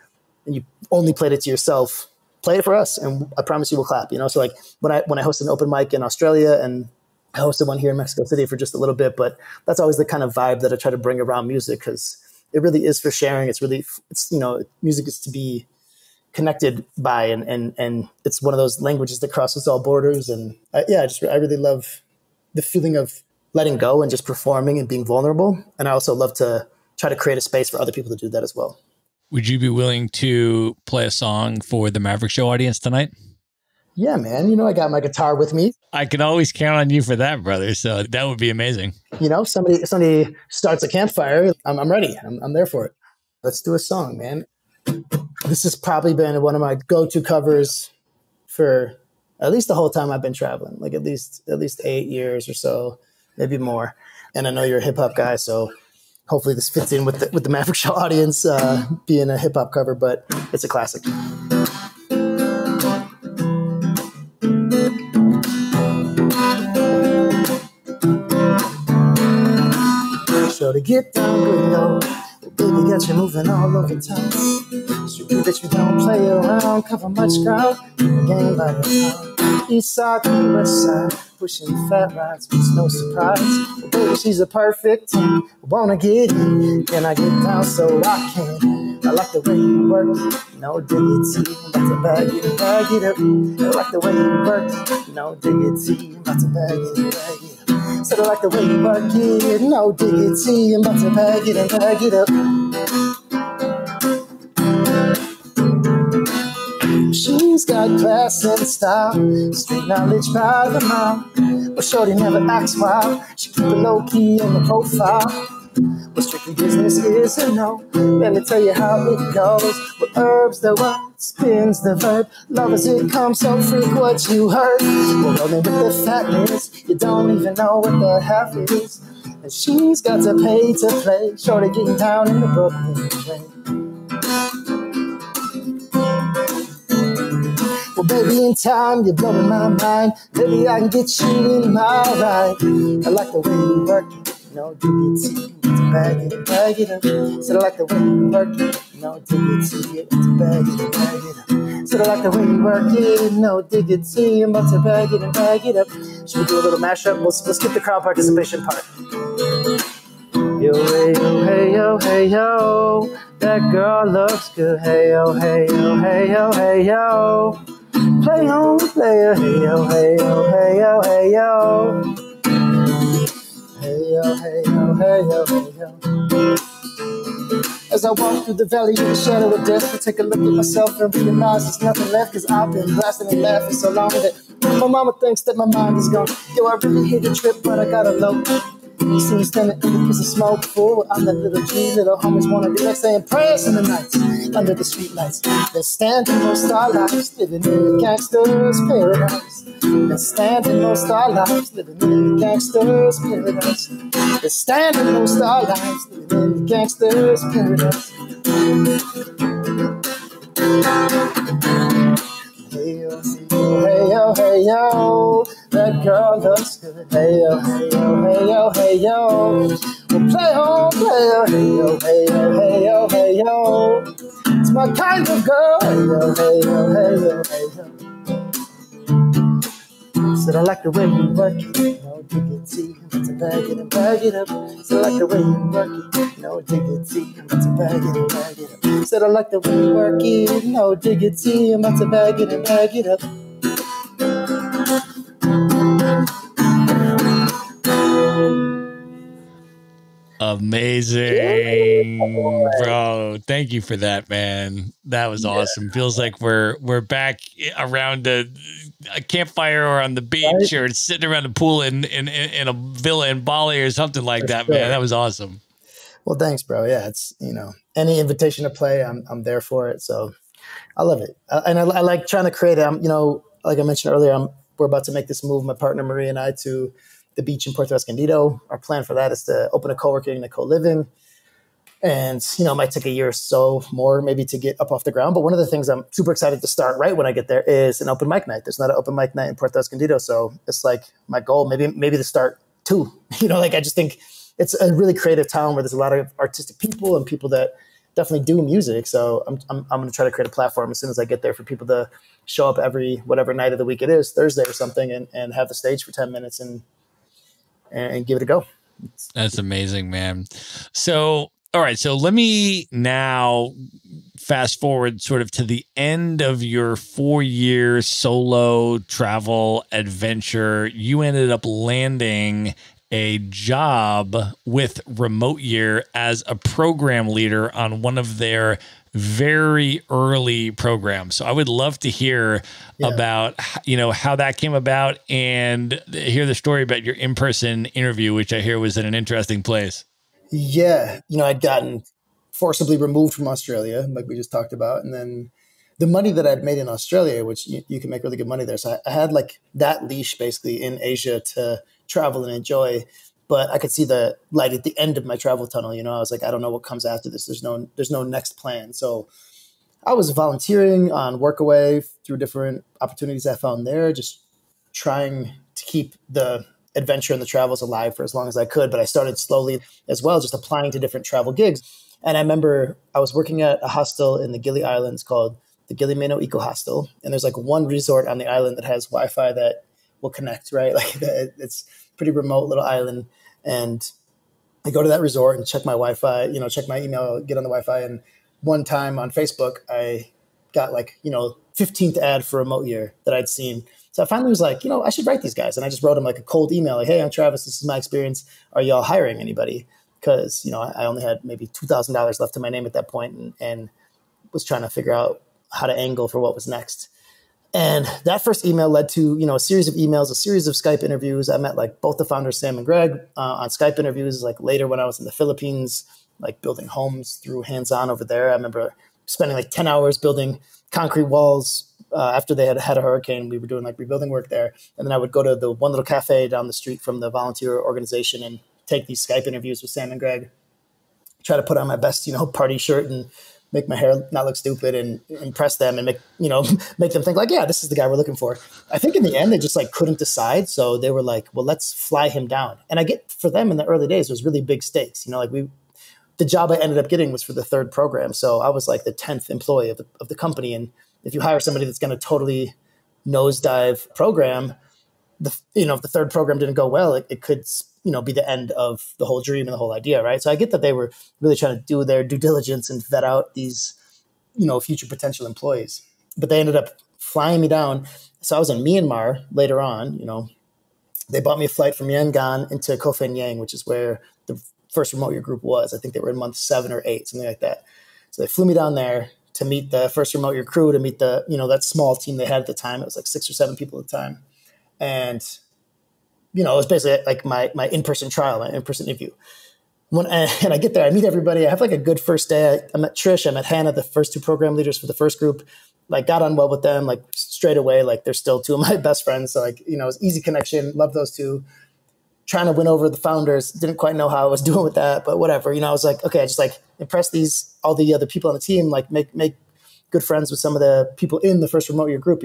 and you only played it to yourself, play it for us. And I promise you we'll clap, So like when I hosted an open mic in Australia, and I hosted one here in Mexico City for just a little bit, but that's always the kind of vibe that I try to bring around music, because it really is for sharing. Music is to be connected by, and it's one of those languages that crosses all borders. And I really love the feeling of letting go and just performing and being vulnerable. And I also love to try to create a space for other people to do that as well. Would you be willing to play a song for the Maverick Show audience tonight? Yeah, man. I got my guitar with me. I can always count on you for that, brother. So that would be amazing. Somebody starts a campfire, I'm ready. I'm there for it. Let's do a song, man. This has probably been one of my go-to covers for at least the whole time I've been traveling, like at least 8 years or so, maybe more. And I know you're a hip hop guy, so hopefully this fits in with the Maverick Show audience, being a hip hop cover, but it's a classic. So to get down good low, baby got you moving all over town. Street bitch, we don't play around, cover much ground, game by the town. East side to the west side, pushing fat rides, it's no surprise. Well, baby, she's a perfect 10. I wanna get in, can I get down so I can? I like the way you work, no diggity, about to bag it up. I like the way you work, no diggity, about to bag it up. Said I like the way you work it, no diggity, I'm about to bag it up. She's got class and style, street knowledge by the mile. But shorty never acts wild, she keep it low key on the profile. But strictly business is a no. Let me tell you how it goes. With herbs the what spins the verb. Love as it comes, so freak what you heard. We're rolling with the fatness, you don't even know what the half is. And she's got to pay to play. Shorty getting down in the Brooklyn way. Well, baby, in time, you're blowing my mind. Maybe I can get you in my ride. I like the way you work it. No diggity, bag it up. Said I like the way you work it. No diggity, bag it up. Said I like the way you work it. No diggity, I'm about to bag it up. Should we do a little mashup? We'll skip the crowd participation part. Yo, hey, yo, hey, yo, hey, yo. That girl looks good. Hey, yo, hey, yo, hey, yo, hey, yo. Play on, player. Hey, yo, hey, yo, hey, yo, hey, yo. Hey, yo, hey, yo, hey, yo, hey, yo. As I walk through the valley of the shadow of death, I take a look at myself and realize there's nothing left, cause I've been blasting and laughing so long that my mama thinks that my mind is gone. Yo, I really hit a trip, but I got a low. You see me standing in the piece of smoke, fool. I'm that little G, little homies wanna be like saying prayers in the night under the street lights. They're standing no star lives, living in the gangster's paradise. They're standing no star lives, living in the gangster's paradise. They're standing no star lives, living in the gangster's paradise. Hey yo, hey yo, hey yo, that girl looks good. Hey yo, hey yo, hey yo, hey yo, we'll play home, play yo, hey yo, hey yo, hey yo, hey yo. It's my kind of girl. Hey yo, hey yo, hey yo, hey yo. Said I like the way you work it, no diggity, I'm to bag it and bag it up. Said I like the way you work it, no diggity, I'm about to bag it and bag it up. Said I like the way you work it, no diggity, I'm about to bag it and bag it up. Amazing, bro. Thank you for that, man. That was awesome. Feels like we're back around a campfire or on the beach or sitting around a pool in a villa in Bali or something like that, man. That was awesome. Well, thanks, bro. Yeah, it's, any invitation to play, I'm there for it. So I love it. And I like trying to create, like I mentioned earlier, we're about to make this move, my partner Maria and I, to the beach in Puerto Escondido. Our plan for that is to open a co-working and a co-living. And, it might take a year or so more maybe to get up off the ground. But one of the things I'm super excited to start right when I get there is an open mic night. There's not an open mic night in Puerto Escondido. So it's like my goal, maybe to start two. I just think it's a really creative town where there's a lot of artistic people and people that definitely do music. So I'm going to try to create a platform as soon as I get there for people to show up every whatever night of the week it is, Thursday or something, and have the stage for 10 minutes and give it a go. That's amazing, man. So, all right. So let me now fast forward sort of to the end of your 4-year solo travel adventure. You ended up landing a job with Remote Year as a program leader on one of their very early programs. So I would love to hear about, how that came about and hear the story about your in-person interview, which I hear was in an interesting place. Yeah. I'd gotten forcibly removed from Australia, like we just talked about. And then the money that I'd made in Australia, which you can make really good money there. So I had like that leash basically in Asia to travel and enjoy. But I could see the light at the end of my travel tunnel. I was like, I don't know what comes after this. There's no next plan. So I was volunteering on Workaway through different opportunities I found there, just trying to keep the adventure and the travels alive for as long as I could. But I started slowly as well, just applying to different travel gigs. And I remember I was working at a hostel in the Gili Islands called the Gili Meno Eco Hostel. And there's like one resort on the island that has Wi-Fi that will connect, right? Like it's a pretty remote little island. And I go to that resort and check my Wi-Fi, check my email, get on the Wi-Fi. And one time on Facebook, I got 15th ad for Remote Year that I'd seen. So I finally was like, I should write these guys. And I just wrote them like a cold email, like, hey, I'm Travis. This is my experience. Are y'all hiring anybody? Because, I only had maybe $2,000 left to my name at that point and was trying to figure out how to angle for what was next. And that first email led to, a series of emails, a series of Skype interviews. I met both the founders, Sam and Greg, on Skype interviews. Later when I was in the Philippines, building homes through hands-on over there. I remember spending 10 hours building concrete walls after they had a hurricane. We were doing rebuilding work there. And then I would go to the one little cafe down the street from the volunteer organization and take these Skype interviews with Sam and Greg, try to put on my best, party shirt and make my hair not look stupid and impress them and make them think yeah, this is the guy we're looking for. I think in the end, they just couldn't decide. So they were like, well, let's fly him down. And I get for them in the early days, it was really big stakes. The job I ended up getting was for the 3rd program. So I was the 10th employee of the company. And if you hire somebody that's going to totally nosedive program, if the 3rd program didn't go well, it could, be the end of the whole dream and the whole idea, right? So I get that they were really trying to do their due diligence and vet out these, future potential employees. But they ended up flying me down. So I was in Myanmar later on, they bought me a flight from Yangon into Koh Phangan, which is where the first Remote Year group was. I think they were in month 7 or 8, something like that. So they flew me down there to meet the first Remote Year crew, to meet the, that small team they had at the time. It was 6 or 7 people at the time. And, it was basically my in-person trial, my in-person interview. And I get there, I meet everybody. I have a good first day. I met Trish, I met Hannah, the first 2 program leaders for the first group. Got on well with them, straight away. They're still 2 of my best friends. So it was easy connection. Love those 2. trying to win over the founders. Didn't quite know how I was doing with that, but whatever. I was like, okay, I just like impress all the other people on the team, like make good friends with some of the people in the first remote year group,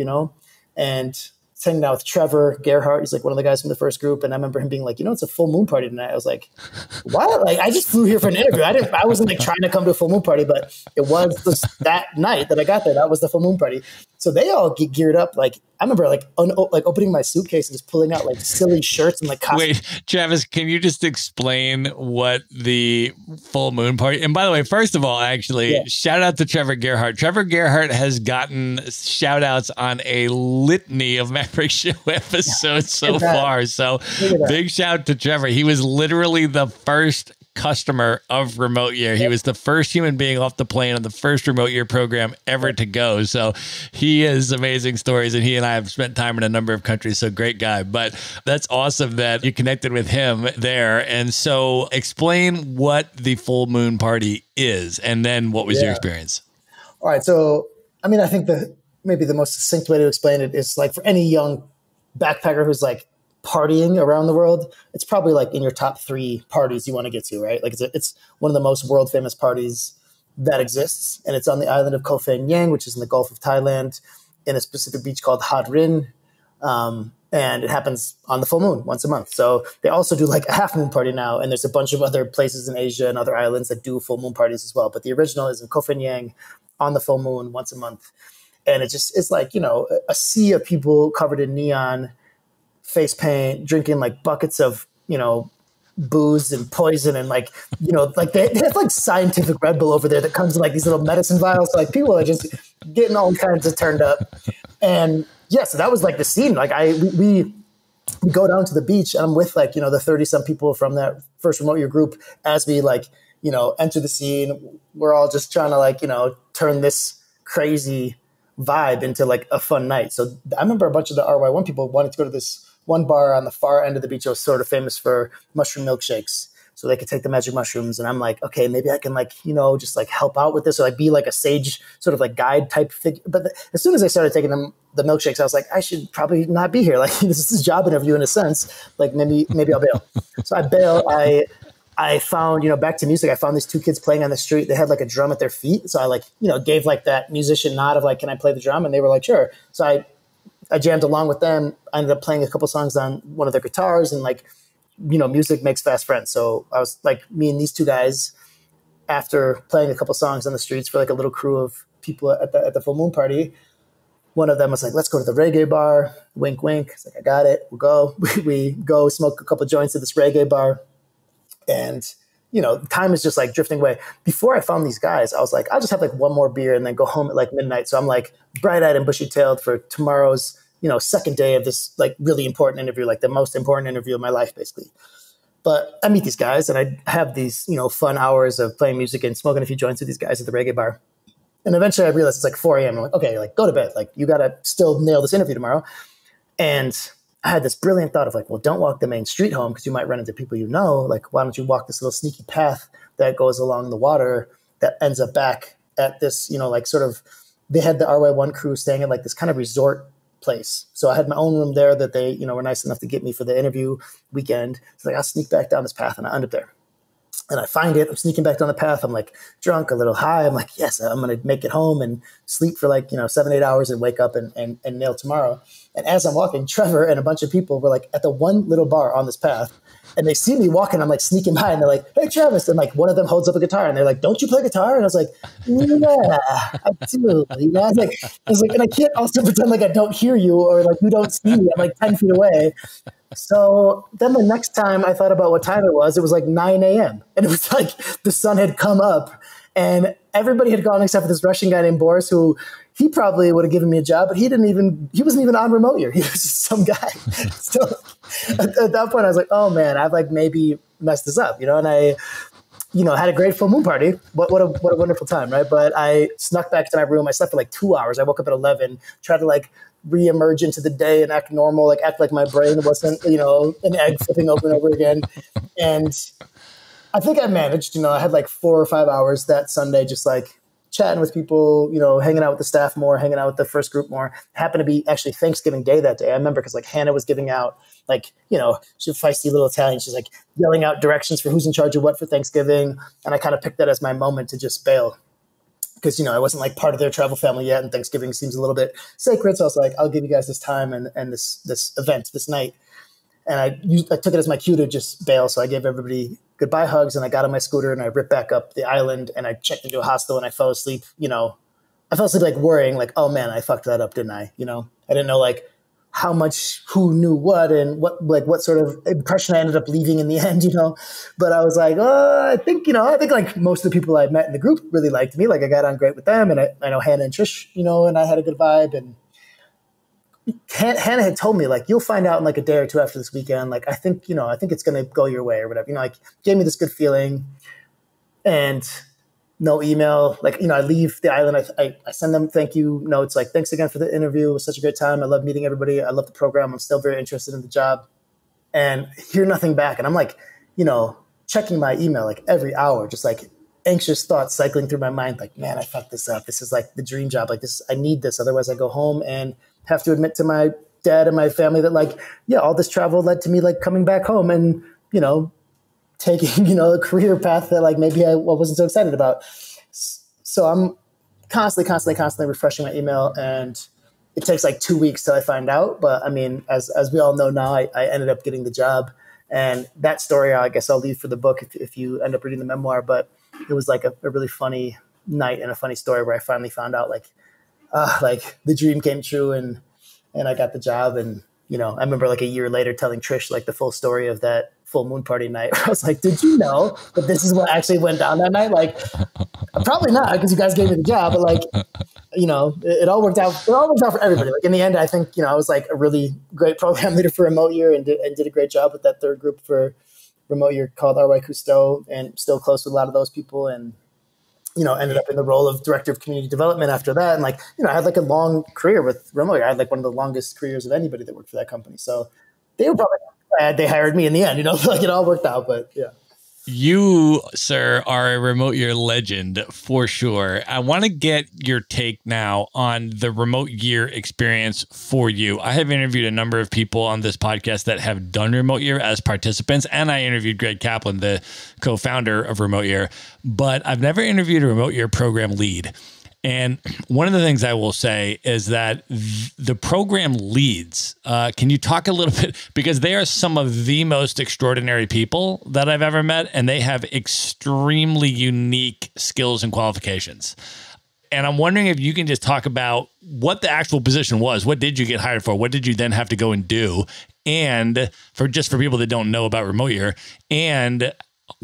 and hanging out with Trevor Gerhardt. He's like one of the guys from the first group. And I remember him being like, it's a full moon party tonight. I was like, what? Like, I just flew here for an interview. I wasn't like trying to come to a full moon party, but it was that night that I got there. That was the full moon party. So they all get geared up. Like, I remember like opening my suitcase and just pulling out like silly shirts and like costumes. Wait, Travis, can you just explain what the full moon party? And by the way, first of all, actually, shout out to Trevor Gerhardt. Trevor Gerhardt has gotten shout outs on a litany of Maverick Show episodes so far. So big shout to Trevor. He was literally the first customer of Remote Year. He was the first human being off the plane on the first Remote Year program ever to go. So he has amazing stories, and he and I have spent time in a number of countries. So great guy. But that's awesome that you connected with him there. And so explain what the full moon party is, and then what was your experience? All right. So, I mean, I think maybe the most succinct way to explain it is like for any young backpacker who's like partying around the world, it's probably like in your top 3 parties you want to get to, right? Like it's one of the most world famous parties that exists. And it's on the island of Koh Phangan, which is in the Gulf of Thailand, in a specific beach called Hat Rin. And it happens on the full moon once a month. So they also do like a half moon party now. And there's a bunch of other places in Asia and other islands that do full moon parties as well. But the original is in Koh Phangan on the full moon once a month. And it's like, a sea of people covered in neon, face paint, drinking like buckets of, booze and poison. And like, like they have like scientific Red Bull over there that comes in like these little medicine vials. So like people are just getting all kinds of turned up. And so that was like the scene. Like we go down to the beach and I'm with like, the 30 some people from that first remote year group as we like, enter the scene. We're all just trying to like, turn this crazy vibe into like a fun night. So I remember a bunch of the RY1 people wanted to go to this one bar on the far end of the beach that was sort of famous for mushroom milkshakes. So they could take the magic mushrooms. And I'm like, okay, maybe I can like, just like help out with this or like be like a sage sort of like guide type figure. But as soon as I started taking the milkshakes, I was like, I should probably not be here. Like this is a job interview in a sense. Like maybe I'll bail. So I bail. I found, back to music, I found these 2 kids playing on the street. They had like a drum at their feet. So I like, gave like that musician nod of like, can I play the drum? And they were like, sure. So I jammed along with them. I ended up playing a couple songs on one of their guitars and like, music makes fast friends. So I was like, me and these 2 guys, after playing a couple songs on the streets for like a little crew of people at the full moon party, one of them was like, let's go to the reggae bar. Wink, wink. It's like, I got it. We'll go. We go smoke a couple joints at this reggae bar. And, time is just like drifting away. Before I found these guys, I was like, I'll just have like one more beer and then go home at like midnight. So I'm like bright-eyed and bushy-tailed for tomorrow's, second day of this like really important interview, like the most important interview of my life, basically. But I meet these guys and I have these, fun hours of playing music and smoking a few joints with these guys at the reggae bar. And eventually I realized it's like 4 a.m. I'm like, okay, like go to bed. Like you got to still nail this interview tomorrow. And I had this brilliant thought of like, well, don't walk the main street home because you might run into people Like, why don't you walk this little sneaky path that goes along the water that ends up back at this, like sort of, they had the RY1 crew staying at like this kind of resort place. So I had my own room there that they, were nice enough to get me for the interview weekend. So like, I'll sneak back down this path and I end up there. And I find it, I'm sneaking back down the path. I'm like drunk, a little high. I'm like, yes, I'm going to make it home and sleep for like, 7-8 hours and wake up and nail tomorrow. And as I'm walking, Trevor and a bunch of people were like at the one little bar on this path. And they see me walking, I'm like sneaking by and they're like, hey, Travis. And like one of them holds up a guitar and they're like, don't you play guitar? And I was like, yeah, I do. I was like, and I can't also pretend like I don't hear you or like you don't see me. I'm like 10 feet away. So then the next time I thought about what time it was like 9 a.m. And it was like the sun had come up and everybody had gone except for this Russian guy named Boris, who he probably would have given me a job, but he wasn't even on remote year. He was just some guy. So at that point I was like, oh man, I've like maybe messed this up, and I, had a great full moon party. What a wonderful time. Right. But I snuck back to my room. I slept for like 2 hours. I woke up at 11, tried to like reemerge into the day and act normal, like act like my brain wasn't, an egg flipping over and over again. And I think I managed, I had like 4 or 5 hours that Sunday, just like chatting with people, hanging out with the staff more, hanging out with the first group more. Happened to be actually Thanksgiving Day that day. I remember because like Hannah was giving out she's a feisty little Italian. She's like yelling out directions for who's in charge of what for Thanksgiving. And I kind of picked that as my moment to just bail because, I wasn't like part of their travel family yet. And Thanksgiving seems a little bit sacred. So I was like, I'll give you guys this time and this event, this night. And I took it as my cue to just bail. So I gave everybody goodbye hugs and I got on my scooter and I ripped back up the island and I checked into a hostel and I fell asleep, I fell asleep like worrying like, oh man, I fucked that up, didn't I? I didn't know like how much, who knew what and what sort of impression I ended up leaving in the end, but I was like, oh, I think like most of the people I met in the group really liked me. Like I got on great with them and I know Hannah and Trish, and I had a good vibe and Hannah had told me like, you'll find out in like a day or two after this weekend. Like, I think it's going to go your way or whatever, like gave me this good feeling and no email. Like, I leave the island. I send them thank you notes. Like, thanks again for the interview. It was such a great time. I love meeting everybody. I love the program. I'm still very interested in the job and hear nothing back. And I'm like, checking my email like every hour, just like anxious thoughts cycling through my mind. Like, man, I fucked this up. This is like the dream job. Like this, I need this. Otherwise I go home and have to admit to my dad and my family that like, yeah, all this travel led to me like coming back home and, taking, a career path that like maybe I wasn't so excited about. So I'm constantly refreshing my email and it takes like 2 weeks till I find out. But I mean, as we all know now, I ended up getting the job and that story, I guess I'll leave for the book if you end up reading the memoir, but it was like a really funny night and a funny story where I finally found out like the dream came true and I got the job. And, I remember like a year later telling Trish like the full story of that full moon party night. I was like, did you know that this is what actually went down that night? Like, probably not because you guys gave me the job, but like, it all worked out. It all worked out for everybody. Like in the end, I think, I was like a really great program leader for remote year and did a great job with that third group for remote year called RY Cousteau and still close with a lot of those people. And, ended up in the role of director of community development after that. And like, I had like a long career with remote. I had like one of the longest careers of anybody that worked for that company. So they were probably glad they hired me in the end, like it all worked out, but yeah. You, sir, are a remote year legend for sure. I want to get your take now on the remote year experience for you. I have interviewed a number of people on this podcast that have done remote year as participants, and I interviewed Greg Kaplan, the co-founder of remote year, but I've never interviewed a remote year program lead. And one of the things I will say is that the program leads, can you talk a little bit, because they are some of the most extraordinary people that I've ever met, and they have extremely unique skills and qualifications. And I'm wondering if you can just talk about what the actual position was. What did you get hired for? What did you then have to go and do? And for people that don't know about remote year, and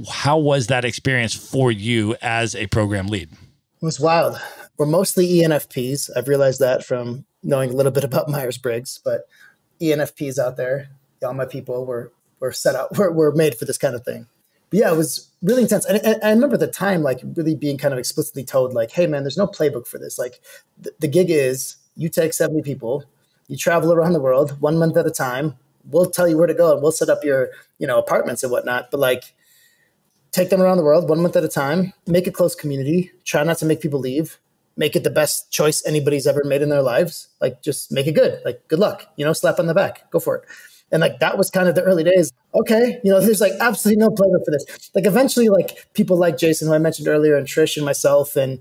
how was that experience for you as a program lead? It was wild. We're mostly ENFPs. I've realized that from knowing a little bit about Myers-Briggs, but ENFPs out there, all my people were set up, we're made for this kind of thing. But yeah, it was really intense. And I remember the time, like really being kind of explicitly told like, hey man, there's no playbook for this. Like the gig is you take 70 people, you travel around the world 1 month at a time. We'll tell you where to go and we'll set up your, apartments and whatnot. But like, take them around the world 1 month at a time, make a close community, try not to make people leave, make it the best choice anybody's ever made in their lives. Like, just make it good. Like, good luck, slap on the back, go for it. And like, that was kind of the early days. Okay. There's like absolutely no playbook for this. Like eventually, like people like Jason, who I mentioned earlier, and Trish and myself and,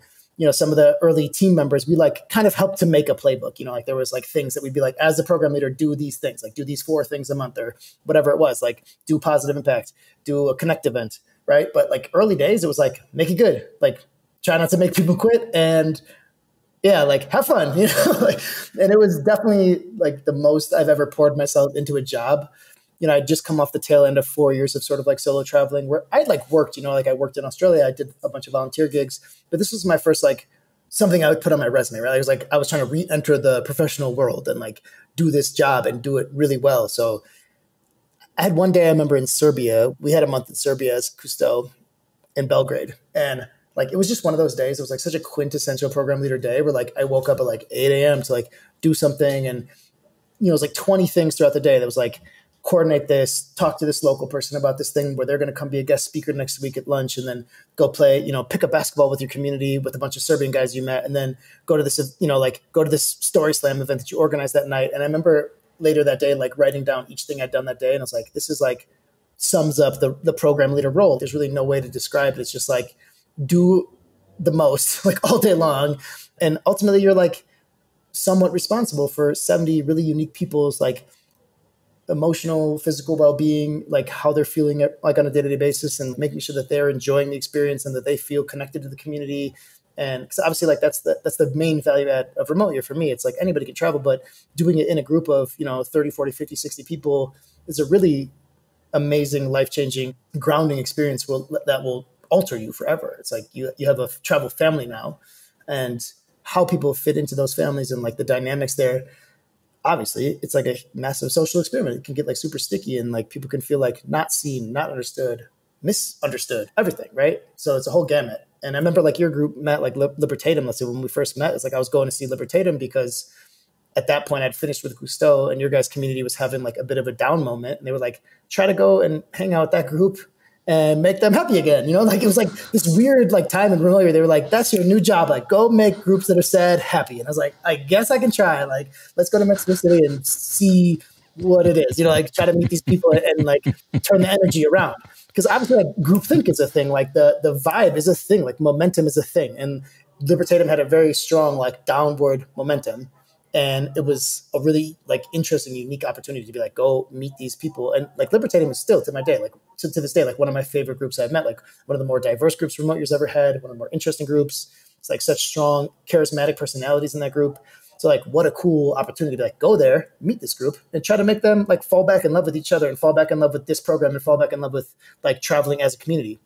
some of the early team members, we like kind of helped to make a playbook, like there was like things that we'd be like, as the program leader, do these things, like do these 4 things a month or whatever it was, like do positive impact, do a connect event. Right. But like early days, it was like, make it good. Like try not to make people quit and yeah, like have fun, and it was definitely like the most I've ever poured myself into a job. I'd just come off the tail end of 4 years of sort of like solo traveling where I'd like worked, like I worked in Australia. I did a bunch of volunteer gigs, but this was my first, like something I would put on my resume, right? I was like, I was trying to re-enter the professional world and like do this job and do it really well. So I had one day I remember in Serbia, we had a month in Serbia as Cousteau in Belgrade. And like, it was just one of those days. It was like such a quintessential program leader day where like, I woke up at like 8 a.m. to like do something. And, it was like 20 things throughout the day that was like coordinate this, talk to this local person about this thing where they're going to come be a guest speaker next week at lunch, and then go play, pick up basketball with your community with a bunch of Serbian guys you met, and then go to this, go to this story slam event that you organized that night. And I remember later that day, like writing down each thing I'd done that day. And I was like, this is like sums up the program leader role. There's really no way to describe it. It's just like, do the most like all day long. And ultimately you're like somewhat responsible for 70 really unique people's like emotional, physical well-being, like how they're feeling like on a day-to-day basis, and making sure that they're enjoying the experience and that they feel connected to the community. And because obviously like that's the main value add of remote year for me. It's like anybody can travel, but doing it in a group of, 30, 40, 50, 60 people is a really amazing, life-changing, grounding experience that will alter you forever. It's like you have a travel family now, and how people fit into those families and like the dynamics there. Obviously, it's like a massive social experiment. It can get like super sticky, and like people can feel like not seen, not understood, misunderstood, everything, right? So it's a whole gamut. And I remember like your group met like Libertatum. Let's say when we first met, it's like I was going to see Libertatum because at that point I'd finished with Cousteau, and your guys' community was having like a bit of a down moment. And they were like, try to go and hang out with that group and make them happy again. Like it was like this weird like time in remote where they were like, that's your new job. Like go make groups that are sad happy. And I was like, I guess I can try. Like, let's go to Mexico City and see what it is, like try to meet these people and like turn the energy around. Because obviously like groupthink is a thing. Like the vibe is a thing, like momentum is a thing. And Libertatum had a very strong like downward momentum. And it was a really like interesting, unique opportunity to be like, go meet these people. And like Libertatum is still to my day, like to this day, like one of my favorite groups I've met, like one of the more diverse groups Remote Year's ever had, one of the more interesting groups. It's like such strong, charismatic personalities in that group. So like, what a cool opportunity to like go there, meet this group, and try to make them like fall back in love with each other and fall back in love with this program and fall back in love with like traveling as a community.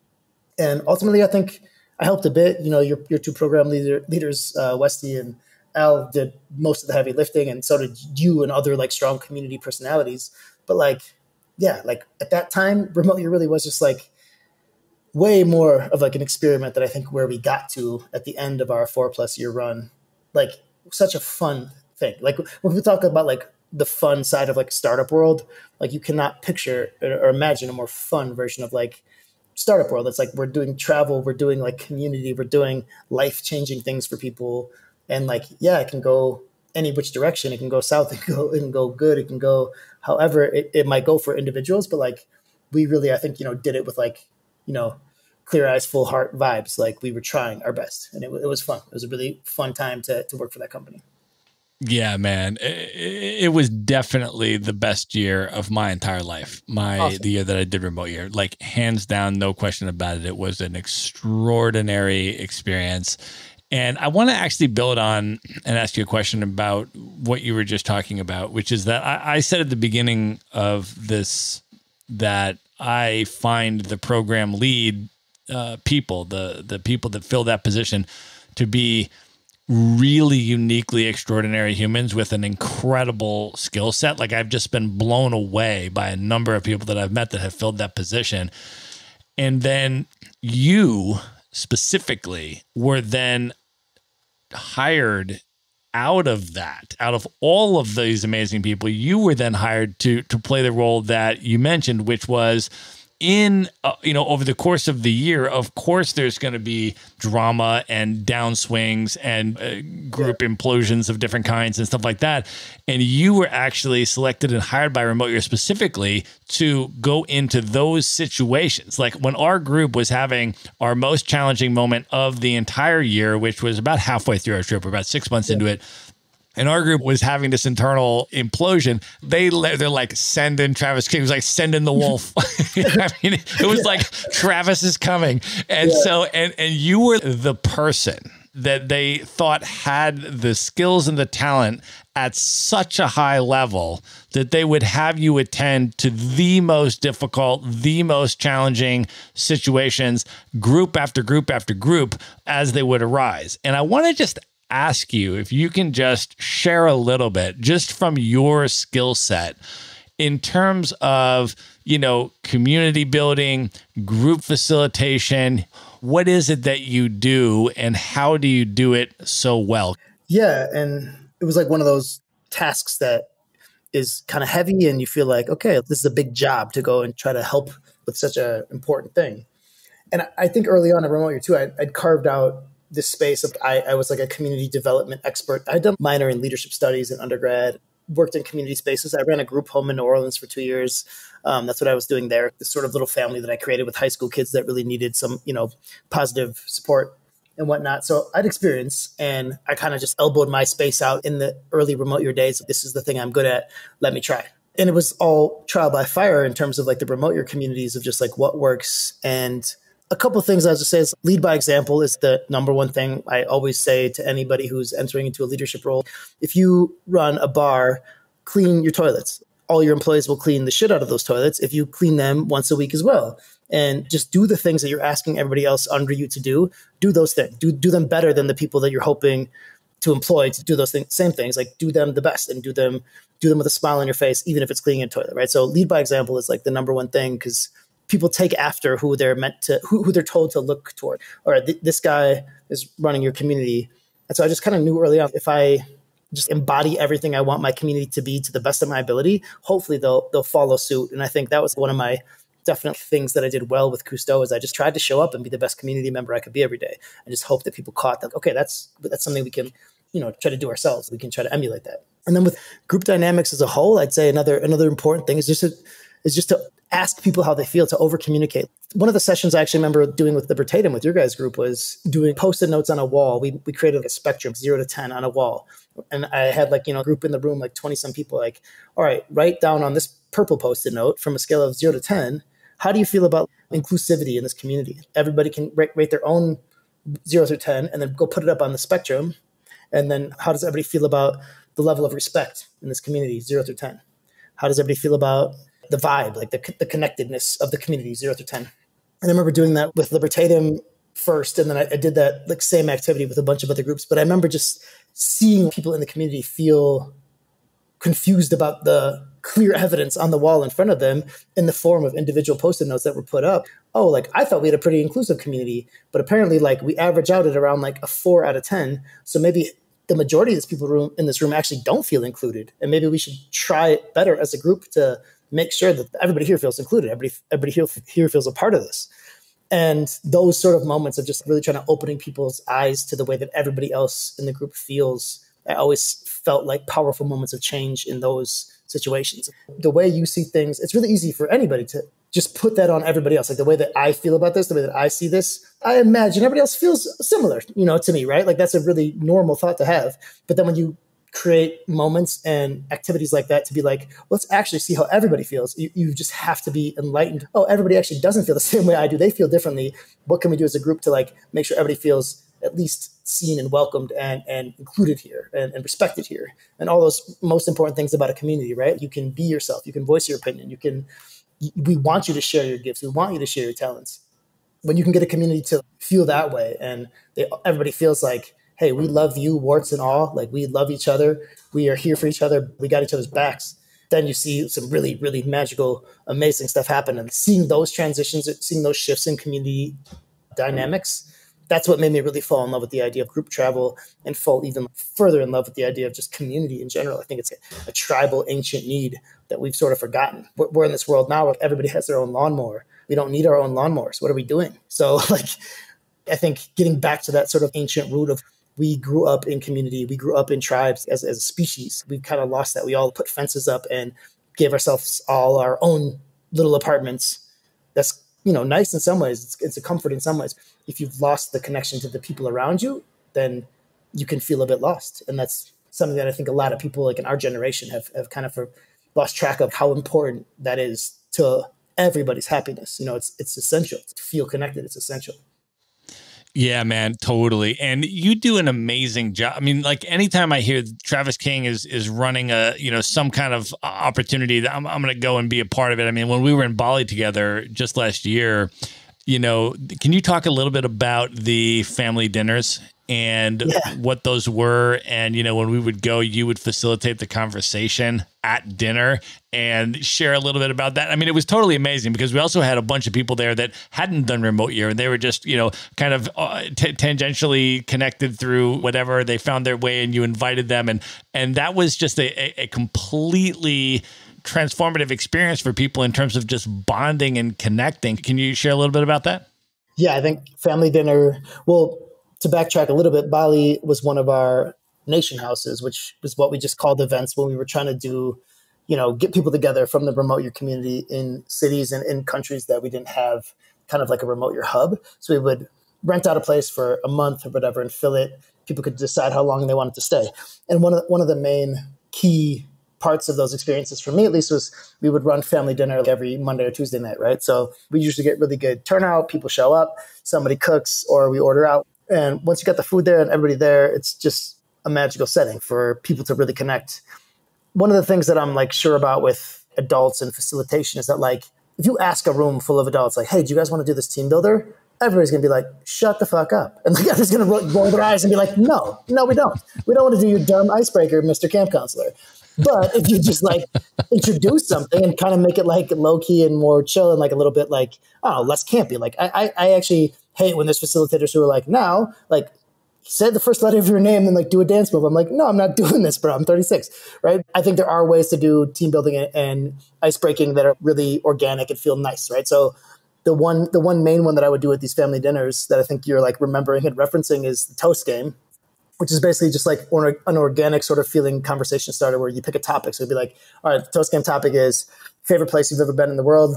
And ultimately, I think I helped a bit. Your two program leaders, Westy and Al, did most of the heavy lifting, and so did you and other like strong community personalities. But like, yeah, like at that time, Remote Year really was just like way more of like an experiment that I think where we got to at the end of our 4+ year run, like such a fun thing. Like when we talk about like the fun side of like startup world, like you cannot picture or imagine a more fun version of like startup world. It's like we're doing travel, we're doing like community, we're doing life-changing things for people. And like, yeah, it can go any which direction. It can go south, it can go good, it can go however it might go for individuals. But like we really, I think, did it with like, clear eyes, full heart vibes. Like we were trying our best, and it was fun. It was a really fun time to work for that company. Yeah, man, it was definitely the best year of my entire life. The year that I did Remote Year, like hands down, no question about it. It was an extraordinary experience. And I want to actually build on and ask you a question about what you were just talking about, which is that I said at the beginning of this that I find the program lead people, the people that fill that position, to be really uniquely extraordinary humans with an incredible skill set. Like I've just been blown away by a number of people that I've met that have filled that position. And then you specifically were then hired out of all of these amazing people. You were then hired to play the role that you mentioned, which was in, over the course of the year, of course, there's going to be drama and downswings and group implosions of different kinds and stuff like that. And you were actually selected and hired by Remote Year specifically to go into those situations. Like when our group was having our most challenging moment of the entire year, which was about halfway through our trip, about 6 months into it, and our group was having this internal implosion. They're like, send in Travis King. It was like, send in the wolf. I mean, it was like, Travis is coming. And so, and you were the person that they thought had the skills and the talent at such a high level that they would have you attend to the most difficult, the most challenging situations, group after group after group, as they would arise. And I want to just ask you if you can just share a little bit just from your skill set in terms of, community building, group facilitation. What is it that you do and how do you do it so well? Yeah. And it was like one of those tasks that is kind of heavy and you feel like, okay, this is a big job to go and try to help with such an important thing. And I think early on in remote year too, I'd carved out this space of, I was like a community development expert. I'd done minor in leadership studies in undergrad, worked in community spaces. I ran a group home in New Orleans for 2 years. That's what I was doing there. This sort of little family that I created with high school kids that really needed some, positive support and whatnot. So I'd experience, and I kind of just elbowed my space out in the early remote year days. This is the thing I'm good at. Let me try. And it was all trial by fire in terms of like the remote year communities of just like what works. And a couple of things I would just say is lead by example is the number one thing I always say to anybody who's entering into a leadership role. If you run a bar, clean your toilets. All your employees will clean the shit out of those toilets if you clean them once a week as well. And just do the things that you're asking everybody else under you to do. Do those things. Do them better than the people that you're hoping to employ to do those same things. Like do them the best and do them with a smile on your face, even if it's cleaning a toilet, right? So lead by example is like the number one thing, because people take after who they're meant to, who they're told to look toward. All right, this guy is running your community. And so I just kind of knew early on, if I just embody everything I want my community to be to the best of my ability, hopefully they'll follow suit. And I think that was one of my definite things that I did well with Cousteau, is I just tried to show up and be the best community member I could be every day. I just hope that people caught that, okay, that's something we can, try to do ourselves. We can try to emulate that. And then with group dynamics as a whole, I'd say another important thing is just to ask people how they feel, to over communicate. One of the sessions I actually remember doing with Libertatum with your guys' group was doing Post-it notes on a wall. We created a spectrum 0 to 10 on a wall. And I had a group in the room, like 20 some people, like, all right, write down on this purple Post-it note from a scale of 0 to 10, how do you feel about inclusivity in this community? Everybody can rate their own 0 through 10 and then go put it up on the spectrum. And then how does everybody feel about the level of respect in this community, 0 through 10? How does everybody feel about the vibe, like the connectedness of the community, 0 through 10? And I remember doing that with Libertatum first, and then I did that like same activity with a bunch of other groups. But I remember just seeing people in the community feel confused about the clear evidence on the wall in front of them in the form of individual Post-it notes that were put up. Oh, like I thought we had a pretty inclusive community, but apparently like we average out at around like a 4 out of 10. So maybe the majority of these people in this room actually don't feel included. And maybe we should try it better as a group to make sure that everybody here feels included. Everybody here feels a part of this. And those sort of moments of just really trying to opening people's eyes to the way that everybody else in the group feels, I always felt like powerful moments of change in those situations. The way you see things, it's really easy for anybody to just put that on everybody else. Like the way that I feel about this, the way that I see this, I imagine everybody else feels similar, to me, right? Like that's a really normal thought to have. But then when you create moments and activities like that to be like, let's actually see how everybody feels. You just have to be enlightened. Oh, everybody actually doesn't feel the same way I do. They feel differently. What can we do as a group to like make sure everybody feels at least seen and welcomed and included here and respected here? And all those most important things about a community, right? You can be yourself. You can voice your opinion. We want you to share your gifts. We want you to share your talents. When you can get a community to feel that way and everybody feels like, hey, we love you, warts and all. Like we love each other. We are here for each other. We got each other's backs. Then you see some really, really magical, amazing stuff happen. And seeing those transitions, seeing those shifts in community dynamics, that's what made me really fall in love with the idea of group travel and fall even further in love with the idea of just community in general. I think it's a tribal ancient need that we've sort of forgotten. We're in this world now where everybody has their own lawnmower. We don't need our own lawnmowers. What are we doing? So I think getting back to that sort of ancient root of we grew up in community. We grew up in tribes as a species. We've kind of lost that. We all put fences up and gave ourselves all our own little apartments. That's, nice in some ways. It's a comfort in some ways. If you've lost the connection to the people around you, then you can feel a bit lost. And that's something that I think a lot of people like in our generation have kind of lost track of how important that is to everybody's happiness. It's essential to feel connected. It's essential. Yeah, man, totally. And you do an amazing job. I mean, like anytime I hear Travis King is running some kind of opportunity that I'm going to go and be a part of it. I mean, when we were in Bali together just last year, can you talk a little bit about the family dinners and what those were. And, you know, when we would go, you would facilitate the conversation at dinner and share a little bit about that. I mean, it was totally amazing because we also had a bunch of people there that hadn't done remote year, and they were just, you know, kind of tangentially connected through whatever they found their way, and you invited them. And that was just a completely transformative experience for people in terms of just bonding and connecting. Can you share a little bit about that? Yeah, I think family dinner, well, to backtrack a little bit, Bali was one of our nation houses, which was what we just called events when we were trying to do, you know, get people together from the remote year community in cities and in countries that we didn't have kind of like a remote year hub. So we would rent out a place for a month or whatever and fill it. People could decide how long they wanted to stay. And one of the main key parts of those experiences, for me at least, was we would run family dinner every Monday or Tuesday night, right? So we usually get really good turnout. People show up, somebody cooks, or we order out. And once you got the food there and everybody there, it's just a magical setting for people to really connect. One of the things that I'm like sure about with adults and facilitation is that, like, if you ask a room full of adults, like, hey, do you guys want to do this team builder? Everybody's going to be like, shut the fuck up. And the guy's going to roll their eyes and be like, no, we don't. We don't want to do your dumb icebreaker, Mr. Camp Counselor. But if you just like introduce something and kind of make it like low key and more chill and like a little bit like, oh, less campy. Like I actually hate when there's facilitators who are like, now, like, say the first letter of your name and like do a dance move. I'm like, no, I'm not doing this, bro. I'm 36, right? I think there are ways to do team building and ice breaking that are really organic and feel nice, right? So the one main one that I would do at these family dinners that I think you're like remembering and referencing is the toast game, which is basically just like an organic sort of feeling conversation starter where you pick a topic. So it'd be like, all right, the toast game topic is favorite place you've ever been in the world,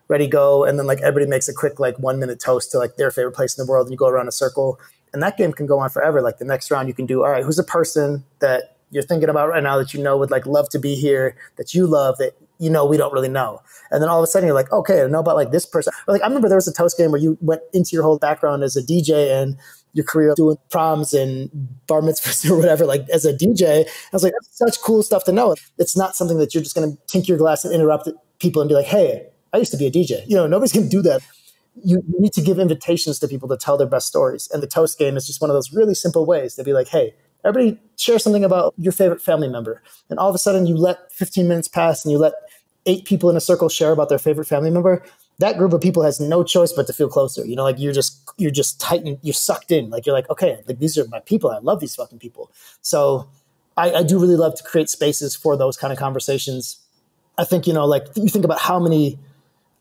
ready, go. And then like everybody makes a quick like 1 minute toast to like their favorite place in the world. And you go around a circle, and that game can go on forever. Like the next round you can do, all right, who's a person that you're thinking about right now that you know would like love to be here, that you love, that you know we don't really know. And then all of a sudden you're like, okay, I know about like this person. Or like I remember there was a toast game where you went into your whole background as a DJ and your career doing proms and bar mitzvahs or whatever, like as a DJ. I was like, that's such cool stuff to know. It's not something that you're just going to tink your glass and interrupt people and be like, hey, I used to be a DJ. You know, nobody's going to do that. You need to give invitations to people to tell their best stories. And the toast game is just one of those really simple ways to be like, hey, everybody share something about your favorite family member. And all of a sudden you let 15 minutes pass and you let 8 people in a circle share about their favorite family member. That group of people has no choice but to feel closer. You know, like you're just tightened, you're sucked in. Like you're like, okay, like these are my people. I love these fucking people. So I do really love to create spaces for those kind of conversations. I think, you know, like you think about how many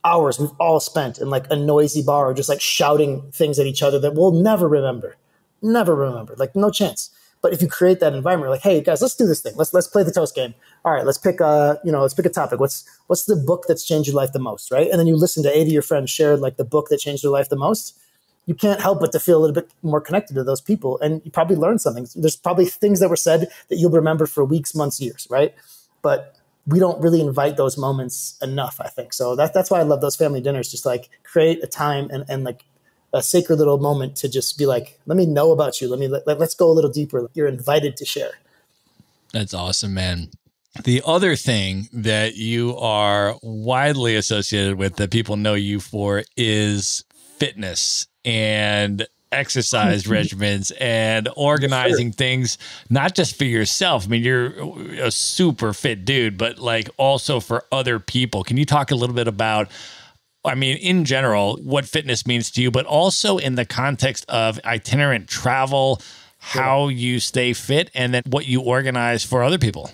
hours we've all spent in like a noisy bar or just like shouting things at each other that we'll never remember, like no chance. But if you create that environment, like, hey guys, let's do this thing. Let's play the toast game. All right, let's pick a topic. What's the book that's changed your life the most, right? And then you listen to 80 of your friends share like the book that changed their life the most. You can't help but to feel a little bit more connected to those people, and you probably learn something. There's probably things that were said that you'll remember for weeks, months, years, right? But we don't really invite those moments enough, I think. So that's why I love those family dinners. Just like create a time and like a sacred little moment to just be like, let me know about you. Let's go a little deeper. You're invited to share. That's awesome, man. The other thing that you are widely associated with that people know you for is fitness and exercise regimens and organizing things, not just for yourself. I mean, you're a super fit dude, but like also for other people. Can you talk a little bit about, I mean, in general, what fitness means to you, but also in the context of itinerant travel, how you stay fit, and then what you organize for other people?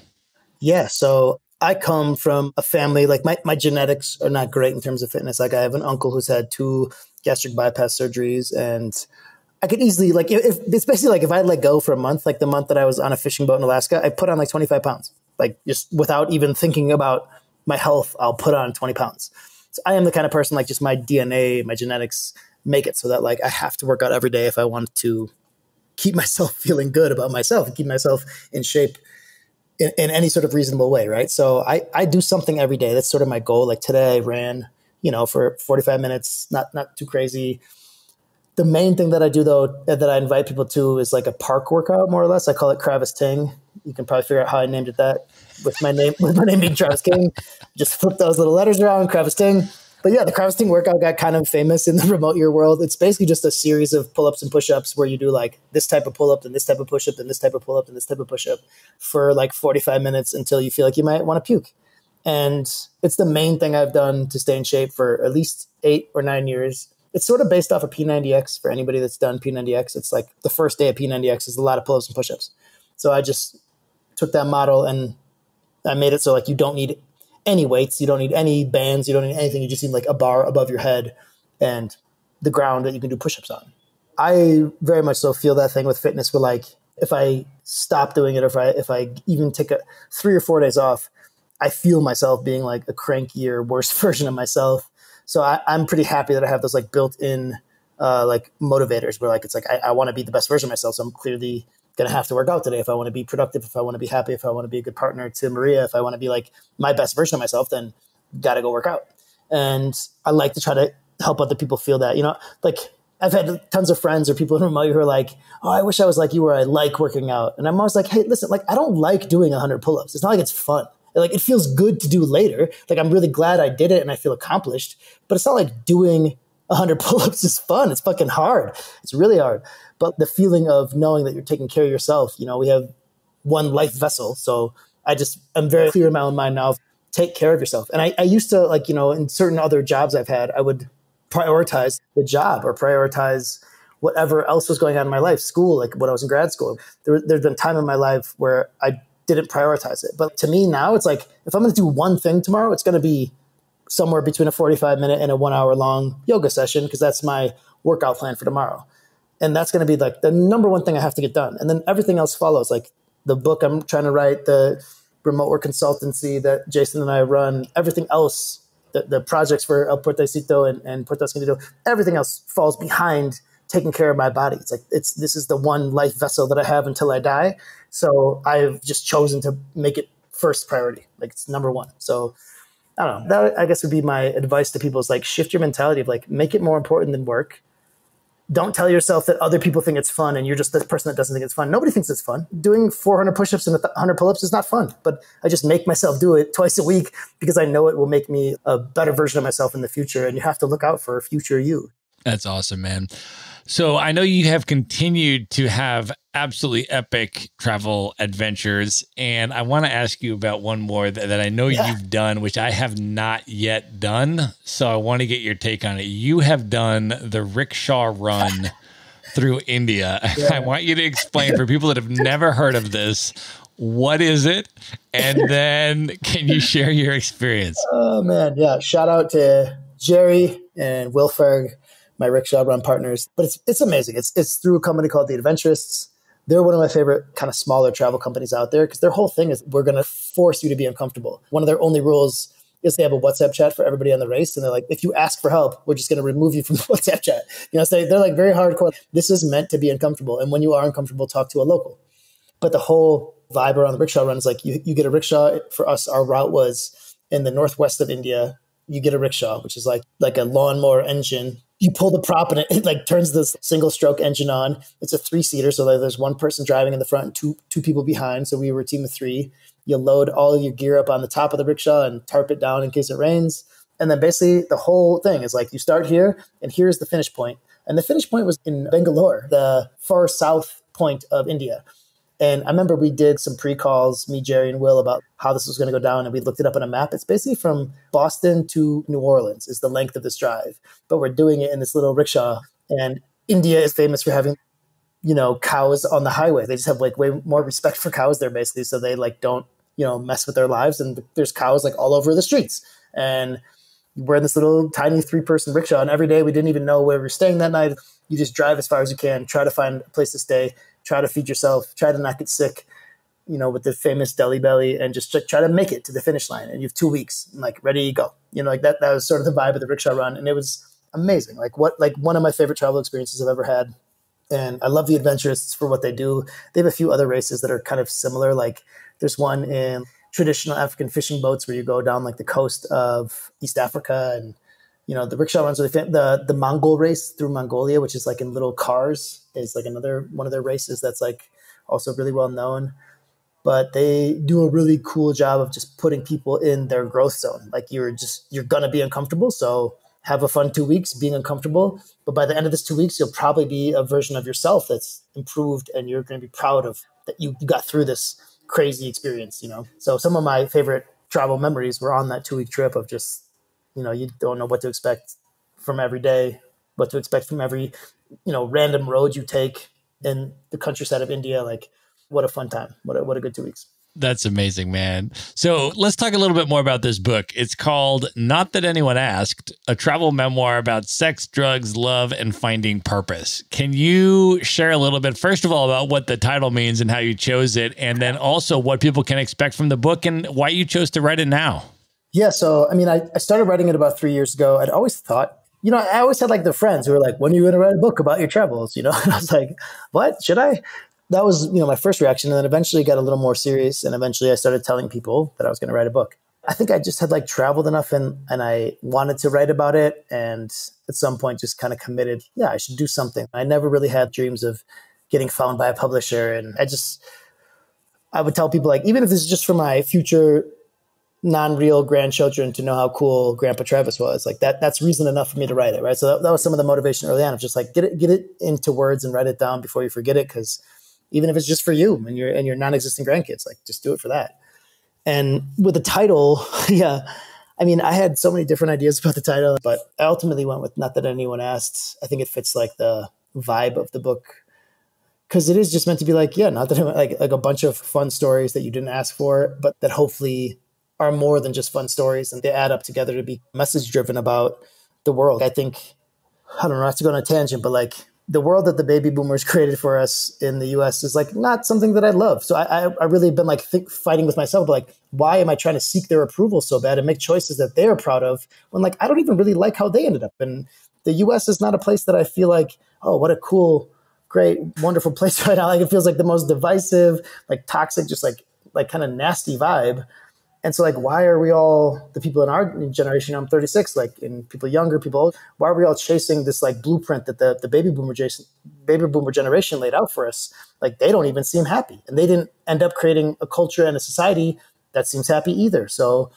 Yeah. So I come from a family, like my genetics are not great in terms of fitness. Like I have an uncle who's had 2 gastric bypass surgeries, and I could easily, like, if it's basically like if I let go for a month, like the month that I was on a fishing boat in Alaska, I put on like 25 pounds, like just without even thinking about my health, I'll put on 20 pounds. So I am the kind of person, like just my DNA, my genetics make it so that like I have to work out every day if I want to keep myself feeling good about myself and keep myself in shape in any sort of reasonable way, right? So I do something every day. That's sort of my goal. Like today I ran, you know, for 45 minutes, not too crazy. The main thing that I do though, that I invite people to is like a park workout, more or less. I call it Kravis Ting. You can probably figure out how I named it that with my name being Travis King. Just flip those little letters around, Kravis Ting. But yeah, the CrossFit workout got kind of famous in the remote year world. It's basically just a series of pull-ups and push-ups where you do like this type of pull-up and this type of push-up and this type of pull-up and this type of push-up for like 45 minutes until you feel like you might want to puke. And it's the main thing I've done to stay in shape for at least 8 or 9 years. It's sort of based off of P90X for anybody that's done P90X. It's like the first day of P90X is a lot of pull-ups and push-ups. So I just took that model and I made it so like you don't need any weights, you don't need any bands, you don't need anything. You just need like a bar above your head and the ground that you can do push-ups on. I very much so feel that thing with fitness where like if I stop doing it, or if I even take 3 or 4 days off, I feel myself being like a crankier, worse version of myself. So I'm pretty happy that I have those like built-in like motivators where like it's like I want to be the best version of myself. So I'm clearly going to have to work out today if I want to be productive, if I want to be happy, if I want to be a good partner to Maria, if I want to be like my best version of myself, then got to go work out. And I like to try to help other people feel that, you know, like I've had tons of friends or people in remote who are like, oh, I wish I was like you where I like working out. And I'm always like, hey, listen, like I don't like doing 100 pull-ups. It's not like it's fun. Like it feels good to do later. Like I'm really glad I did it and I feel accomplished, but it's not like doing 100 pull-ups is fun. It's fucking hard. It's really hard. But the feeling of knowing that you're taking care of yourself, you know, we have one life vessel. So I'm very clear in my own mind now, take care of yourself. And I used to like, you know, in certain other jobs I've had, I would prioritize the job or prioritize whatever else was going on in my life, school, like when I was in grad school. There's been time in my life where I didn't prioritize it. But to me now, it's like, if I'm going to do one thing tomorrow, it's going to be somewhere between a 45-minute and a 1 hour long yoga session, because that's my workout plan for tomorrow. And that's going to be like the number one thing I have to get done. And then everything else follows, like the book I'm trying to write, the remote work consultancy that Jason and I run, everything else, the projects for El Puertecito and Puerto Escondido, everything else falls behind taking care of my body. It's like, this is the one life vessel that I have until I die. So I've just chosen to make it first priority. Like it's number one. So I don't know. That I guess would be my advice to people is like shift your mentality of like, make it more important than work. Don't tell yourself that other people think it's fun and you're just the person that doesn't think it's fun. Nobody thinks it's fun. Doing 400 push-ups and 100 pull-ups is not fun, but I just make myself do it twice a week because I know it will make me a better version of myself in the future. And you have to look out for future you. That's awesome, man. So I know you have continued to have absolutely epic travel adventures, and I want to ask you about one more that I know you've done, which I have not yet done. So I want to get your take on it. You have done the rickshaw run through India. Yeah. I want you to explain for people that have never heard of this. What is it? And then can you share your experience? Oh, man. Yeah. Shout out to Jerry and Wilferg, my rickshaw run partners. But it's amazing. It's through a company called The Adventurists. They're one of my favorite kind of smaller travel companies out there because their whole thing is we're going to force you to be uncomfortable. One of their only rules is they have a WhatsApp chat for everybody on the race. And they're like, if you ask for help, we're just going to remove you from the WhatsApp chat. You know, so they're like very hardcore. This is meant to be uncomfortable. And when you are uncomfortable, talk to a local. But the whole vibe around the rickshaw run is like you get a rickshaw. For us, our route was in the northwest of India. You get a rickshaw, which is like a lawnmower engine. You pull the prop and it like turns this single stroke engine on. It's a 3-seater. So there's one person driving in the front and two people behind. So we were a team of 3. You load all of your gear up on the top of the rickshaw and tarp it down in case it rains. And then basically the whole thing is like you start here and here's the finish point. And the finish point was in Bangalore, the far south point of India. And I remember we did some pre-calls, me, Jerry, and Will, about how this was going to go down. And we looked it up on a map. It's basically from Boston to New Orleans is the length of this drive. But we're doing it in this little rickshaw. And India is famous for having, you know, cows on the highway. They just have like way more respect for cows there, basically. So they like don't, you know, mess with their lives. And there's cows like all over the streets. And we're in this little tiny 3-person rickshaw. And every day we didn't even know where we were staying that night. You just drive as far as you can, try to find a place to stay, try to feed yourself, try to not get sick, you know, with the famous Delhi belly, and just try to make it to the finish line. And you have 2 weeks, and like ready to go. You know, like that was sort of the vibe of the rickshaw run. And it was amazing. Like one of my favorite travel experiences I've ever had. And I love the Adventurists for what they do. They have a few other races that are kind of similar. Like there's one in traditional African fishing boats where you go down like the coast of East Africa, and you know, the rickshaw runs. The Mongol race through Mongolia, which is like in little cars, is like another one of their races that's like also really well known. but they do a really cool job of just putting people in their growth zone. Like you're going to be uncomfortable. So have a fun 2 weeks being uncomfortable. But by the end of this 2 weeks, you'll probably be a version of yourself that's improved, and you're going to be proud of that you got through this crazy experience, you know? So some of my favorite travel memories were on that 2 week trip of just, you know, you don't know what to expect from every day, what to expect from every, you know, random road you take in the countryside of India. Like, what a fun time. What a good 2 weeks. That's amazing, man. So let's talk a little bit more about this book. It's called Not That Anyone Asked, a travel memoir about sex, drugs, love, and finding purpose. Can you share a little bit, first of all, about what the title means and how you chose it, and then also what people can expect from the book and why you chose to write it now? Yeah. So, I mean, I started writing it about 3 years ago. I'd always thought, you know, I always had like the friends who were like, when are you going to write a book about your travels? You know, and I was like, what? Should I? That was, you know, my first reaction. And then eventually got a little more serious. And eventually I started telling people that I was going to write a book. I think I just had like traveled enough and I wanted to write about it. And at some point just kind of committed, yeah, I should do something. I never really had dreams of getting found by a publisher. And I would tell people like, even if this is just for my future non-real grandchildren to know how cool Grandpa Travis was, like that's reason enough for me to write it. Right. So that was some of the motivation early on of just like, get it into words and write it down before you forget it. 'Cause even if it's just for you and your non-existing grandkids, like just do it for that. And with the title, yeah, I mean, I had so many different ideas about the title, but I ultimately went with Not That Anyone Asked. I think it fits like the vibe of the book, because it is just meant to be like, yeah, not that like a bunch of fun stories that you didn't ask for, but that hopefully are more than just fun stories, and they add up together to be message driven about the world. I think, I don't know, not to go on a tangent, but like the world that the baby boomers created for us in the US is like not something that I love. So I really been like fighting with myself, but like, why am I trying to seek their approval so bad and make choices that they're proud of when like, I don't even really like how they ended up. And the US is not a place that I feel like, oh, what a cool, great, wonderful place right now. Like it feels like the most divisive, like toxic, just like kind of nasty vibe. And so like, why are we all, the people in our generation, I'm 36, like, and people younger, people old, why are we all chasing this like blueprint that the baby boomer generation laid out for us? Like they don't even seem happy, and they didn't end up creating a culture and a society that seems happy either. So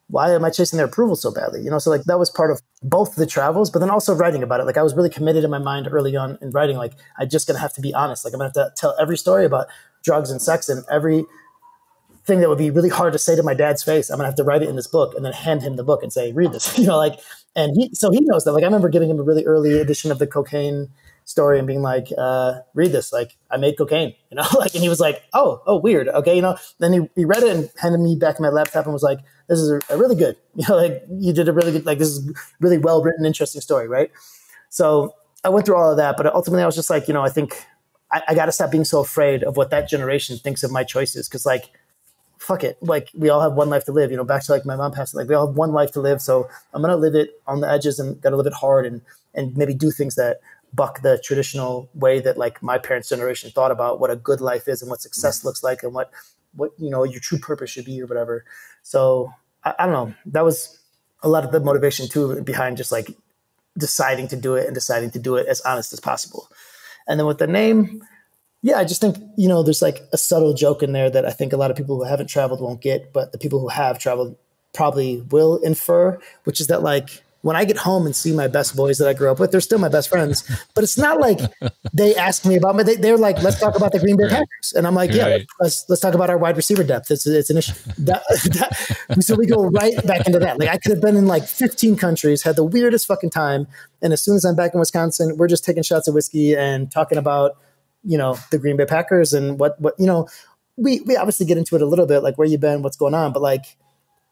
why am I chasing their approval so badly? You know, so like that was part of both the travels, but then also writing about it. Like I was really committed in my mind early on in writing, like I'm just going to have to be honest. Like I'm going to have to tell every story about drugs and sex and every thing that would be really hard to say to my dad's face. I'm gonna have to write it in this book and then hand him the book and say, read this, you know, like, and he knows that. Like I remember giving him a really early edition of the cocaine story and being like, read this, like I made cocaine, you know, like, and he was like, oh, weird. Okay. You know, then he read it and handed me back my laptop and was like, this is a really good, you know, like you did a really good, like this is really well-written, interesting story. Right. So I went through all of that, but ultimately I was just like, you know, I think I got to stop being so afraid of what that generation thinks of my choices. 'Cause like, fuck it. Like we all have one life to live, you know, back to like my mom passed, like we all have one life to live. So I'm going to live it on the edges and got to live it hard and maybe do things that buck the traditional way that like my parents' generation thought about what a good life is and what success looks like and what, you know, your true purpose should be or whatever. So I don't know. That was a lot of the motivation too behind just like deciding to do it and deciding to do it as honest as possible. And then with the name, yeah, I just think, you know, there's like a subtle joke in there that I think a lot of people who haven't traveled won't get, but the people who have traveled probably will infer, which is that like when I get home and see my best boys that I grew up with, they're still my best friends, but it's not like they ask me about me. They're like, let's talk about the Green Bay Packers. And I'm like, yeah, let's talk about our wide receiver depth. It's an issue. So we go right back into that. Like I could have been in like 15 countries, had the weirdest fucking time. And as soon as I'm back in Wisconsin, we're just taking shots of whiskey and talking about, you know, the Green Bay Packers and what, you know, we obviously get into it a little bit, like where you've been, what's going on, but like,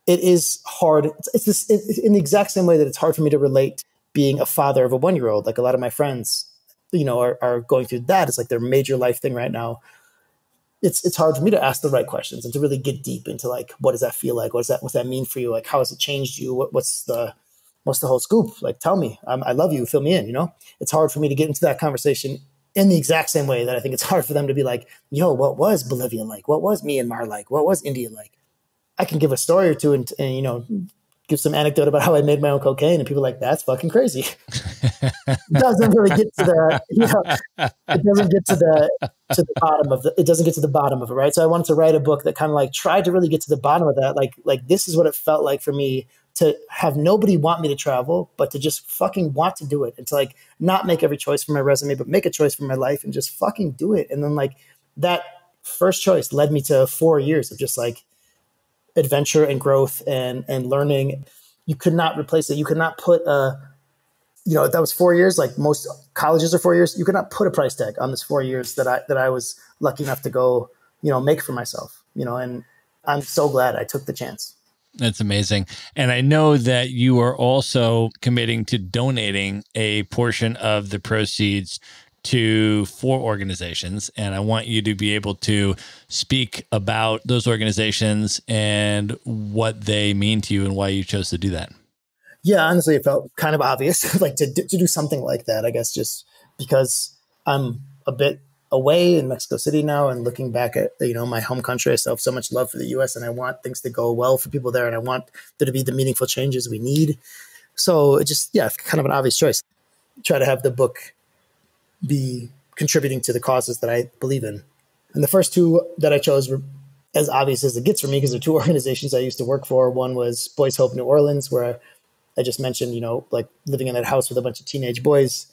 it is hard. It's in the exact same way that it's hard for me to relate being a father of a 1-year-old. Like a lot of my friends, you know, are going through that. It's like their major life thing right now. It's hard for me to ask the right questions and to really get deep into like, what does that feel like? What's that mean for you? Like, how has it changed you? What's the whole scoop? Like, tell me, I love you. Fill me in, you know? It's hard for me to get into that conversation in the exact same way that I think it's hard for them to be like, yo, what was Bolivia like? What was Myanmar like? What was India like? I can give a story or two and you know, give some anecdote about how I made my own cocaine, and people are like, that's fucking crazy. Doesn't really get to the, it doesn't get to the bottom of it doesn't get to the bottom of it, right? So I wanted to write a book that kind of like tried to really get to the bottom of that. Like this is what it felt like for me to have nobody want me to travel, but to just fucking want to do it, and to like not make every choice for my resume, but make a choice for my life and just fucking do it. And then like that first choice led me to 4 years of just like adventure and growth and learning. You could not replace it. You could not put that was 4 years. Like most colleges are 4 years. You could not put a price tag on this 4 years that I was lucky enough to go, make for myself, and I'm so glad I took the chance. That's amazing. And I know that you are also committing to donating a portion of the proceeds to 4 organizations. And I want you to be able to speak about those organizations and what they mean to you and why you chose to do that. Yeah, honestly, it felt kind of obvious, like to do something like that, I guess, just because I'm a bit away in Mexico City now, and looking back at, my home country, I still have so much love for the US, and I want things to go well for people there, and I want there to be the meaningful changes we need. So it just, kind of an obvious choice. Try to have the book be contributing to the causes that I believe in. And the first 2 that I chose were as obvious as it gets for me, because they're 2 organizations I used to work for. One was Boys Hope New Orleans, where I just mentioned, like living in that house with a bunch of teenage boys.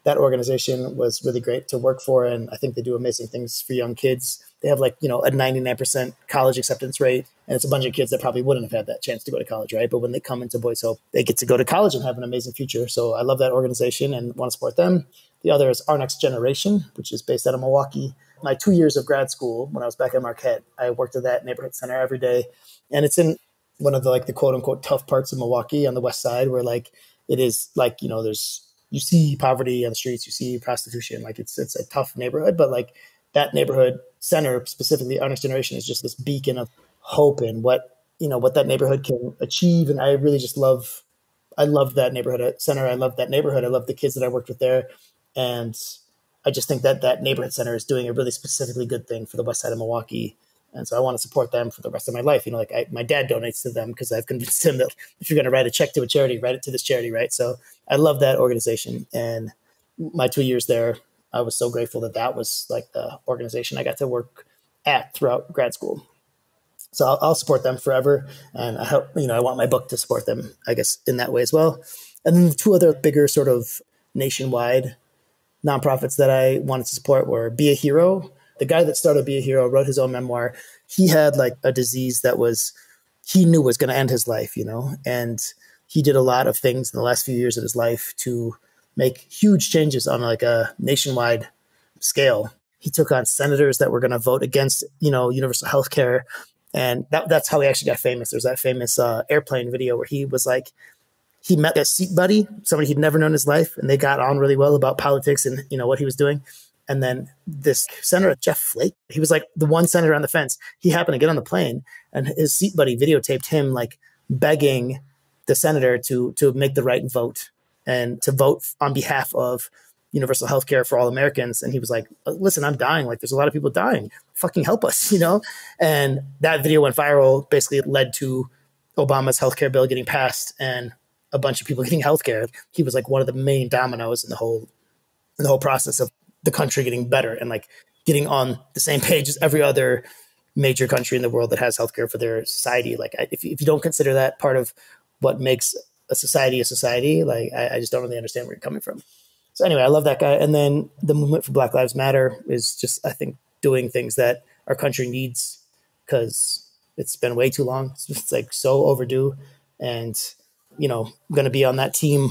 That organization was really great to work for, and I think they do amazing things for young kids. They have a 99% college acceptance rate, and it's a bunch of kids that probably wouldn't have had that chance to go to college, right? But when they come into Boys Hope, they get to go to college and have an amazing future. So I love that organization and want to support them. The other is Our Next Generation, which is based out of Milwaukee. My 2 years of grad school, when I was back at Marquette, I worked at that neighborhood center every day, and it's in one of the quote unquote tough parts of Milwaukee on the west side, where it is you see poverty on the streets, you see prostitution, it's a tough neighborhood, but that neighborhood center, specifically Our Next Generation, is just this beacon of hope and what that neighborhood can achieve. And I really just love that neighborhood center. I love that neighborhood. I love the kids that I worked with there. And I just think that neighborhood center is doing a really specifically good thing for the west side of Milwaukee. And so I want to support them for the rest of my life. My dad donates to them because I've convinced him that if you're going to write a check to a charity, write it to this charity, right? So I love that organization. And my 2 years there, I was so grateful that was the organization I got to work at throughout grad school. So I'll support them forever. And I hope, I want my book to support them, I guess, in that way as well. And then the 2 other bigger sort of nationwide nonprofits that I wanted to support were Be a Hero. The guy that started Be a Hero wrote his own memoir. He had a disease that he knew was going to end his life, and he did a lot of things in the last few years of his life to make huge changes on a nationwide scale. He took on senators that were going to vote against, universal health care. And that's how he actually got famous. There's that famous airplane video where he was he met a seat buddy, somebody he'd never known in his life, and they got on really well about politics and, what he was doing. And then this senator, Jeff Flake, he was the one senator on the fence. He happened to get on the plane, and his seat buddy videotaped him begging the senator to make the right vote and to vote on behalf of universal health care for all Americans. And he was like, listen, I'm dying. There's a lot of people dying. Fucking help us, And that video went viral, basically led to Obama's healthcare bill getting passed and a bunch of people getting healthcare. He was one of the main dominoes in the whole process of the country getting better and getting on the same page as every other major country in the world that has healthcare for their society. If you don't consider that part of what makes a society, I just don't really understand where you're coming from. So anyway, I love that guy. And then the movement for Black Lives Matter is just, I think, doing things that our country needs, because it's been way too long. It's so overdue. And, I'm going to be on that team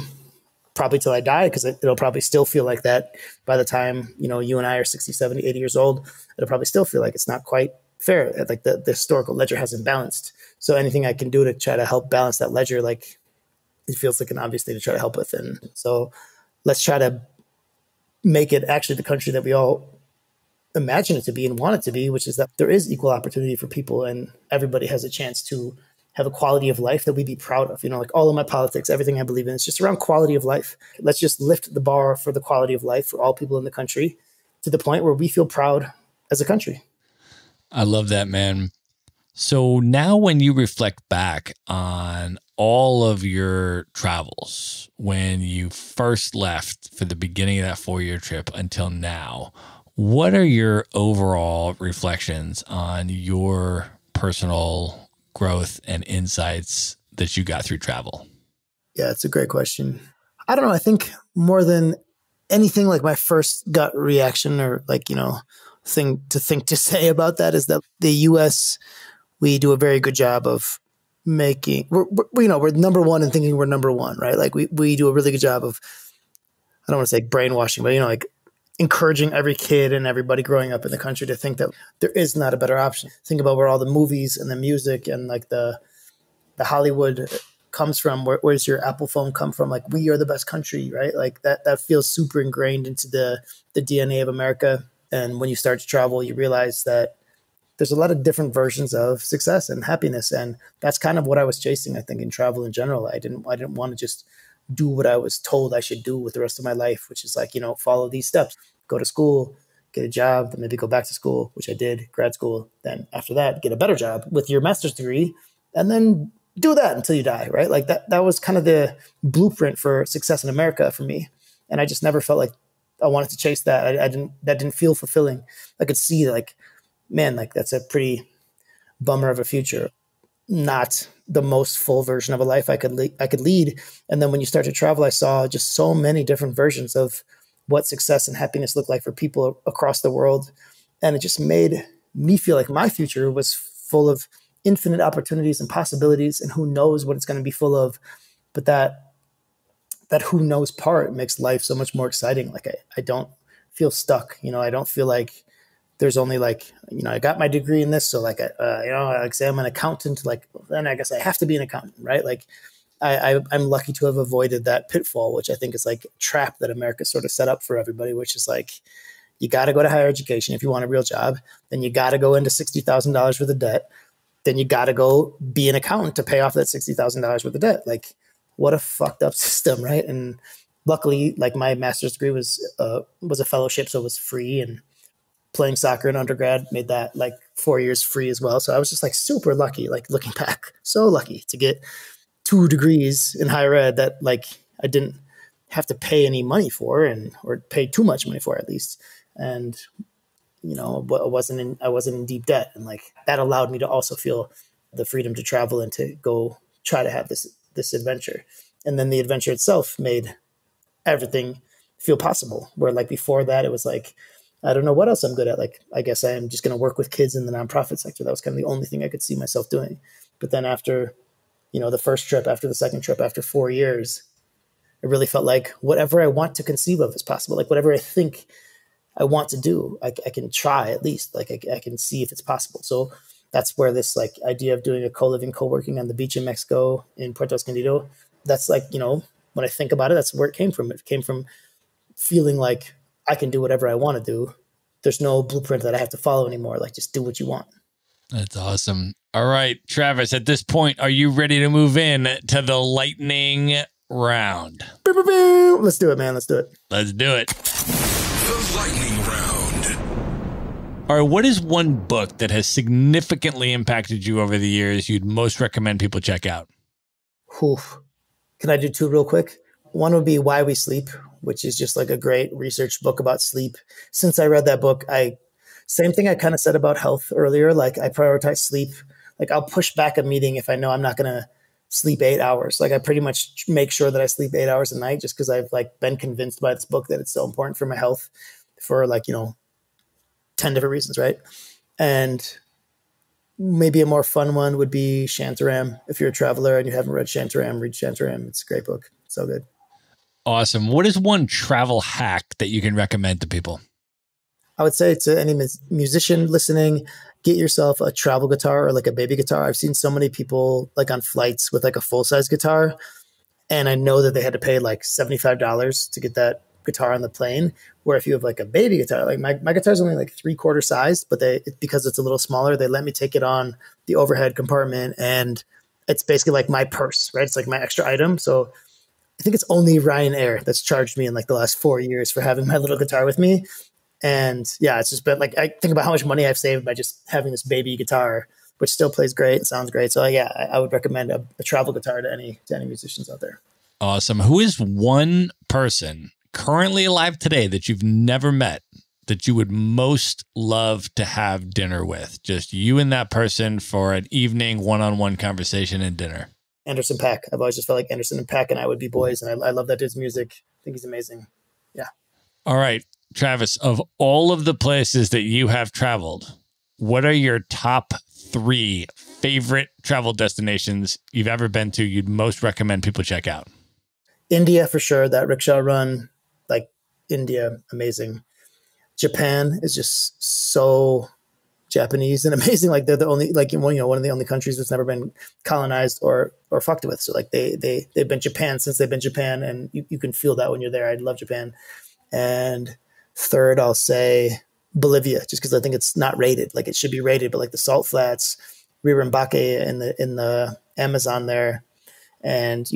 probably till I die, because it'll probably still feel like that by the time, you and I are 60, 70, 80 years old. It'll probably still feel like it's not quite fair. The historical ledger hasn't balanced. So anything I can do to try to help balance that ledger, it feels like an obvious thing to try to help with. And so let's try to make it actually the country that we all imagine it to be and want it to be, which is that there is equal opportunity for people and everybody has a chance to have a quality of life that we'd be proud of. All of my politics, everything I believe in, it's just around quality of life. Let's just lift the bar for the quality of life for all people in the country to the point where we feel proud as a country. I love that, man. So now when you reflect back on all of your travels, when you first left for the beginning of that 4-year trip until now, what are your overall reflections on your personal growth and insights that you got through travel? Yeah, it's a great question. I don't know. I think more than anything, like my first gut reaction or like, thing to say about that is that the US, we do a very good job of we're number one in thinking we're number one, right? Like we do a really good job of, I don't want to say brainwashing, but like encouraging every kid and everybody growing up in the country to think that there is not a better option. Think about where all the movies and the music and like the Hollywood comes from. Where's your Apple phone come from? Like, we are the best country, right? Like that feels super ingrained into the DNA of America. And when you start to travel, you realize that there's a lot of different versions of success and happiness. And that's kind of what I was chasing, I think, in travel in general. I didn't want to just do what I was told I should do with the rest of my life, which is like, follow these steps, go to school, get a job, then maybe go back to school, which I did, grad school. Then after that, get a better job with your master's degree, and then do that until you die, right? Like that was kind of the blueprint for success in America for me. And I just never felt like I wanted to chase that. That didn't feel fulfilling. I could see like, man, like that's a pretty bummer of a future. Not the most full version of a life I could lead. And then when you start to travel, I saw just so many different versions of what success and happiness look like for people across the world. And it just made me feel like my future was full of infinite opportunities and possibilities, and who knows what it's going to be full of. But that who knows part makes life so much more exciting. Like I don't feel stuck. I don't feel like there's only like, I got my degree in this. So like, I say I'm an accountant, like, then I guess I have to be an accountant, right? Like I'm lucky to have avoided that pitfall, which I think is like a trap that America sort of set up for everybody, which is like, you got to go to higher education if you want a real job. Then you got to go into $60,000 worth of debt. Then you got to go be an accountant to pay off that $60,000 worth of debt. Like, what a fucked up system, right? And luckily, like my master's degree was a fellowship, so it was free, and playing soccer in undergrad made that like 4 years free as well. So I was just like super lucky, like looking back, so lucky to get 2 degrees in higher ed that like I didn't have to pay any money for, or pay too much money for at least. And I wasn't in deep debt, and like that allowed me to also feel the freedom to travel and to go try to have this adventure. And then the adventure itself made everything feel possible. Where like before that, it was like, I don't know what else I'm good at. Like, I guess I'm just going to work with kids in the nonprofit sector. That was kind of the only thing I could see myself doing. But then after, the first trip, after the second trip, after 4 years, it really felt like whatever I want to conceive of is possible. Like whatever I think I want to do, I can try at least. Like I can see if it's possible. So that's where this like idea of doing a co-living, co-working on the beach in Mexico in Puerto Escondido, that's like, when I think about it, that's where it came from. It came from feeling like I can do whatever I want to do. There's no blueprint that I have to follow anymore. Like, just do what you want. That's awesome. All right, Travis, at this point, are you ready to move in to the lightning round? Boom, boom, boom. Let's do it, man. Let's do it. Let's do it. The lightning round. All right, what is one book that has significantly impacted you over the years you'd most recommend people check out? Oof. Can I do 2 real quick? One would be Why We Sleep, which is just like a great research book about sleep. Since I read that book, same thing I kind of said about health earlier. Like I prioritize sleep. Like I'll push back a meeting if I know I'm not going to sleep 8 hours. Like I pretty much make sure that I sleep 8 hours a night, just because I've like been convinced by this book that it's so important for my health for like, 10 different reasons. Right. And maybe a more fun one would be Shantaram. If you're a traveler and you haven't read Shantaram, read Shantaram. It's a great book. So good. Awesome. What is one travel hack that you can recommend to people? I would say to any musician listening, get yourself a travel guitar or like a baby guitar. I've seen so many people like on flights with like a full-size guitar, and I know that they had to pay like $75 to get that guitar on the plane. Where if you have like a baby guitar, like my guitar is only like 3/4 sized, but because it's a little smaller, they let me take it on the overhead compartment, and it's basically like my purse, right? It's like my extra item. So I think it's only Ryanair that's charged me in like the last 4 years for having my little guitar with me. And yeah, it's just been like, I think about how much money I've saved by just having this baby guitar which still plays great and sounds great. So yeah, I would recommend a travel guitar to any musicians out there. Awesome. Who is one person currently alive today that you've never met that you would most love to have dinner with? Just you and that person for an evening one-on-one conversation and dinner. Anderson .Paak. I've always just felt like Anderson and .Paak and I would be boys, and I love that dude's music. I think he's amazing. Yeah. All right, Travis, of all of the places that you have traveled, what are your top 3 favorite travel destinations you've ever been to you'd most recommend people check out? India for sure. That rickshaw run, like India, amazing. Japan is just so Japanese and amazing. Like they're the only, like, one of the only countries that's never been colonized or fucked with. So like they've been Japan since they've been Japan, and you can feel that when you're there. I love Japan. And third, I'll say Bolivia, just because I think it's not rated. Like it should be rated, but like the salt flats, Rirambake in the Amazon there. And,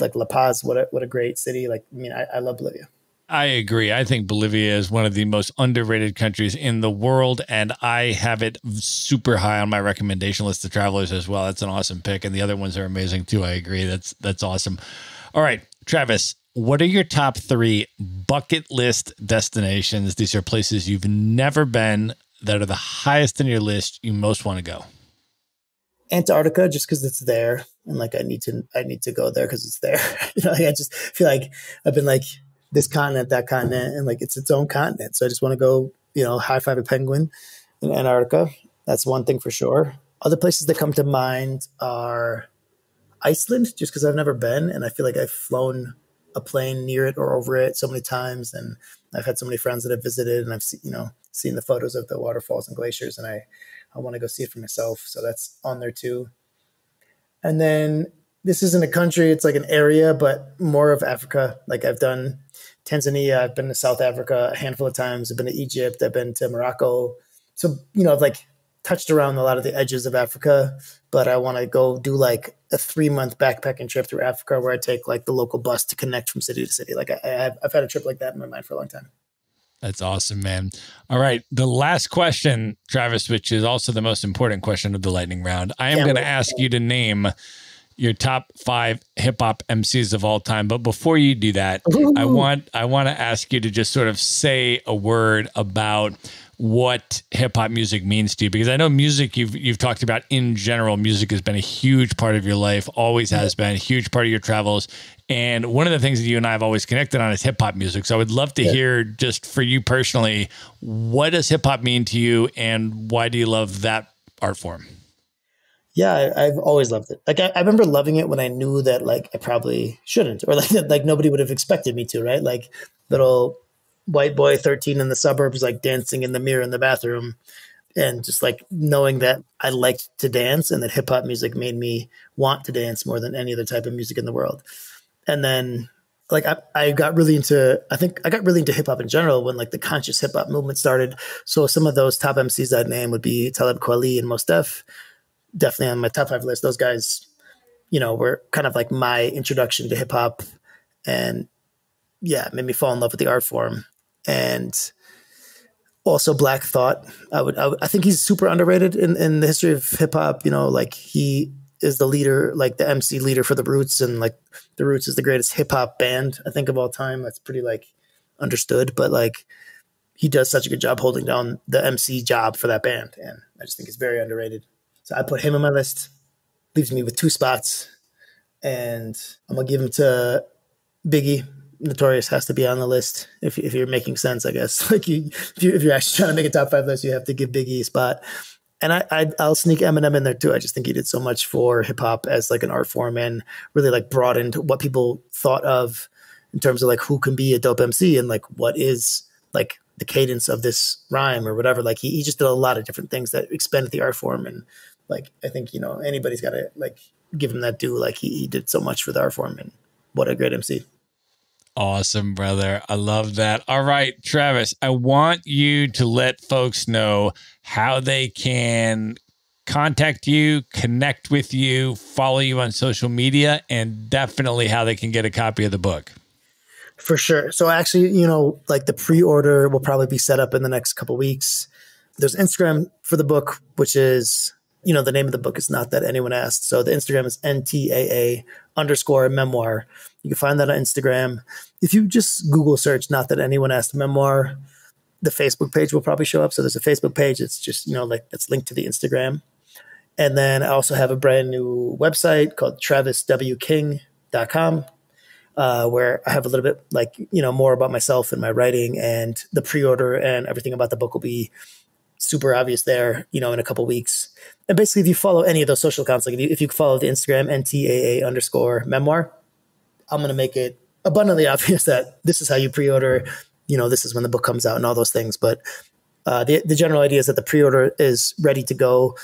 like La Paz, what a great city. Like, I mean, I love Bolivia. I agree. I think Bolivia is one of the most underrated countries in the world, and I have it super high on my recommendation list of travelers as well. That's an awesome pick, and the other ones are amazing too. I agree. That's awesome. All right, Travis, what are your top 3 bucket list destinations? These are places you've never been that are the highest on your list you most want to go. Antarctica, just because it's there, and like I need to go there because it's there. Like, I just feel like I've been like this continent, that continent, and like it's its own continent. So I just want to go, high five a penguin in Antarctica. That's one thing for sure. Other places that come to mind are Iceland, just because I've never been, and I feel like I've flown a plane near it or over it so many times, and I've had so many friends that have visited, and I've seen the photos of the waterfalls and glaciers, and I want to go see it for myself. So that's on there too. And then this isn't a country, it's like an area, but more of Africa. Like I've done Tanzania, I've been to South Africa a handful of times. I've been to Egypt, I've been to Morocco. So, I've like touched around a lot of the edges of Africa, but I want to go do like a 3-month backpacking trip through Africa where I take like the local bus to connect from city to city. Like I've had a trip like that in my mind for a long time. That's awesome, man. All right. The last question, Travis, which is also the most important question of the lightning round. I am going to ask you to name your top 5 hip hop MCs of all time. But before you do that, I want to ask you to just sort of say a word about what hip hop music means to you, because I know music you've talked about in general. Music has been a huge part of your life, always has been a huge part of your travels. And one of the things that you and I have always connected on is hip hop music. So I would love to hear, just for you personally, what does hip hop mean to you and why do you love that art form? Yeah, I've always loved it. Like I remember loving it when I knew that like I probably shouldn't, or like nobody would have expected me to, right? Like little white boy 13 in the suburbs, like dancing in the mirror in the bathroom, and just like knowing that I liked to dance and that hip hop music made me want to dance more than any other type of music in the world. And then like I got really into hip hop in general when like the conscious hip hop movement started. So some of those top MCs I'd name would be Talib Kweli and Mos Def, definitely on my top 5 list. Those guys, were kind of like my introduction to hip hop, and made me fall in love with the art form. And also Black Thought. I think he's super underrated in the history of hip hop. Like he is the leader, like the MC leader for the Roots, and like the Roots is the greatest hip hop band I think of all time. That's pretty like understood, but like he does such a good job holding down the MC job for that band, and I just think he's very underrated. So I put him on my list. Leaves me with 2 spots, and I'm gonna give him to Biggie. Notorious has to be on the list if you're making sense, I guess. Like if you're actually trying to make a top 5 list, you have to give Biggie a spot. And I'll sneak Eminem in there too. I just think he did so much for hip hop as like an art form, and really like broadened what people thought of in terms of like who can be a dope MC and like what is like the cadence of this rhyme or whatever. Like he just did a lot of different things that expanded the art form. And like, I think, anybody's got to like give him that due. Like he did so much for the art form, and what a great MC. Awesome, brother. I love that. All right, Travis, I want you to let folks know how they can contact you, connect with you, follow you on social media, and definitely how they can get a copy of the book. For sure. So actually, like the pre-order will probably be set up in the next couple of weeks. There's Instagram for the book, which is the name of the book is Not That Anyone Asked. So the Instagram is NTAA_memoir. You can find that on Instagram. If you just Google search Not That Anyone Asked memoir, the Facebook page will probably show up. So there's a Facebook page. It's just, it's linked to the Instagram. And then I also have a brand new website called traviswking.com, where I have a little bit more about myself and my writing, and the pre-order and everything about the book will be super obvious there, in a couple weeks. And basically, if you follow any of those social accounts, like if you follow the Instagram NTAA_memoir, I'm going to make it abundantly obvious that this is how you pre-order, this is when the book comes out and all those things. But the general idea is that the pre-order is ready to go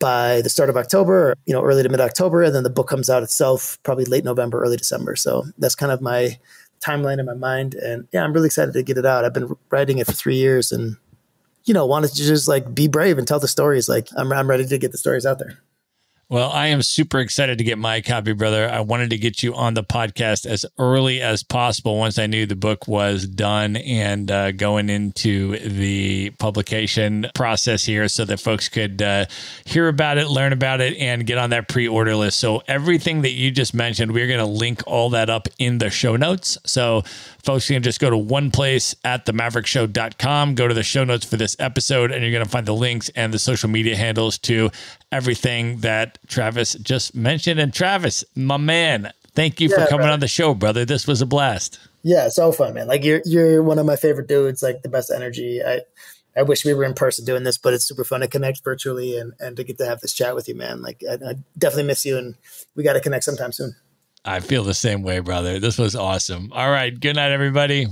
by the start of October, early to mid-October, and then the book comes out itself probably late November, early December. So that's kind of my timeline in my mind. And yeah, I'm really excited to get it out. I've been writing it for 3 years and, wanted to just be brave and tell the stories. I'm ready to get the stories out there. Well, I am super excited to get my copy, brother. I wanted to get you on the podcast as early as possible once I knew the book was done and going into the publication process here so that folks could hear about it, learn about it, and get on that pre-order list. So everything that you just mentioned, we're going to link all that up in the show notes. So folks can just go to one place at themaverickshow.com, go to the show notes for this episode, and you're going to find the links and the social media handles to everything that Travis just mentioned. And Travis, my man, thank you for coming on the show, brother. This was a blast. Yeah, so fun, man. You're one of my favorite dudes, the best energy. I wish we were in person doing this, but it's super fun to connect virtually and to get to have this chat with you, man. I definitely miss you, and we got to connect sometime soon. I feel the same way, brother. This was awesome. All right. Good night, everybody.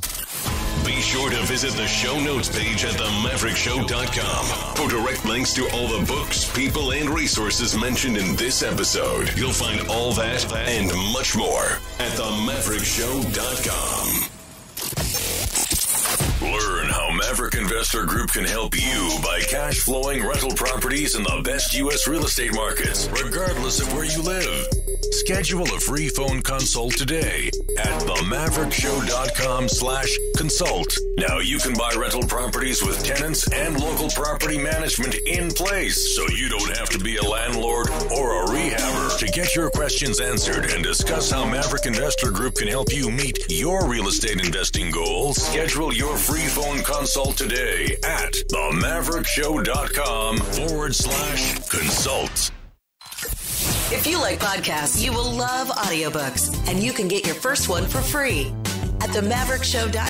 Be sure to visit the show notes page at themaverickshow.com for direct links to all the books, people, and resources mentioned in this episode. You'll find all that and much more at themaverickshow.com. Learn how Maverick Investor Group can help you buy cash flowing rental properties in the best U.S. real estate markets, regardless of where you live. Schedule a free phone consult today at themaverickshow.com/consult. Now you can buy rental properties with tenants and local property management in place, so you don't have to be a landlord or a rehabber. To get your questions answered and discuss how Maverick Investor Group can help you meet your real estate investing goals, schedule your free phone consult today at themaverickshow.com/consult. If you like podcasts, you will love audiobooks, and you can get your first one for free at themaverickshow.com.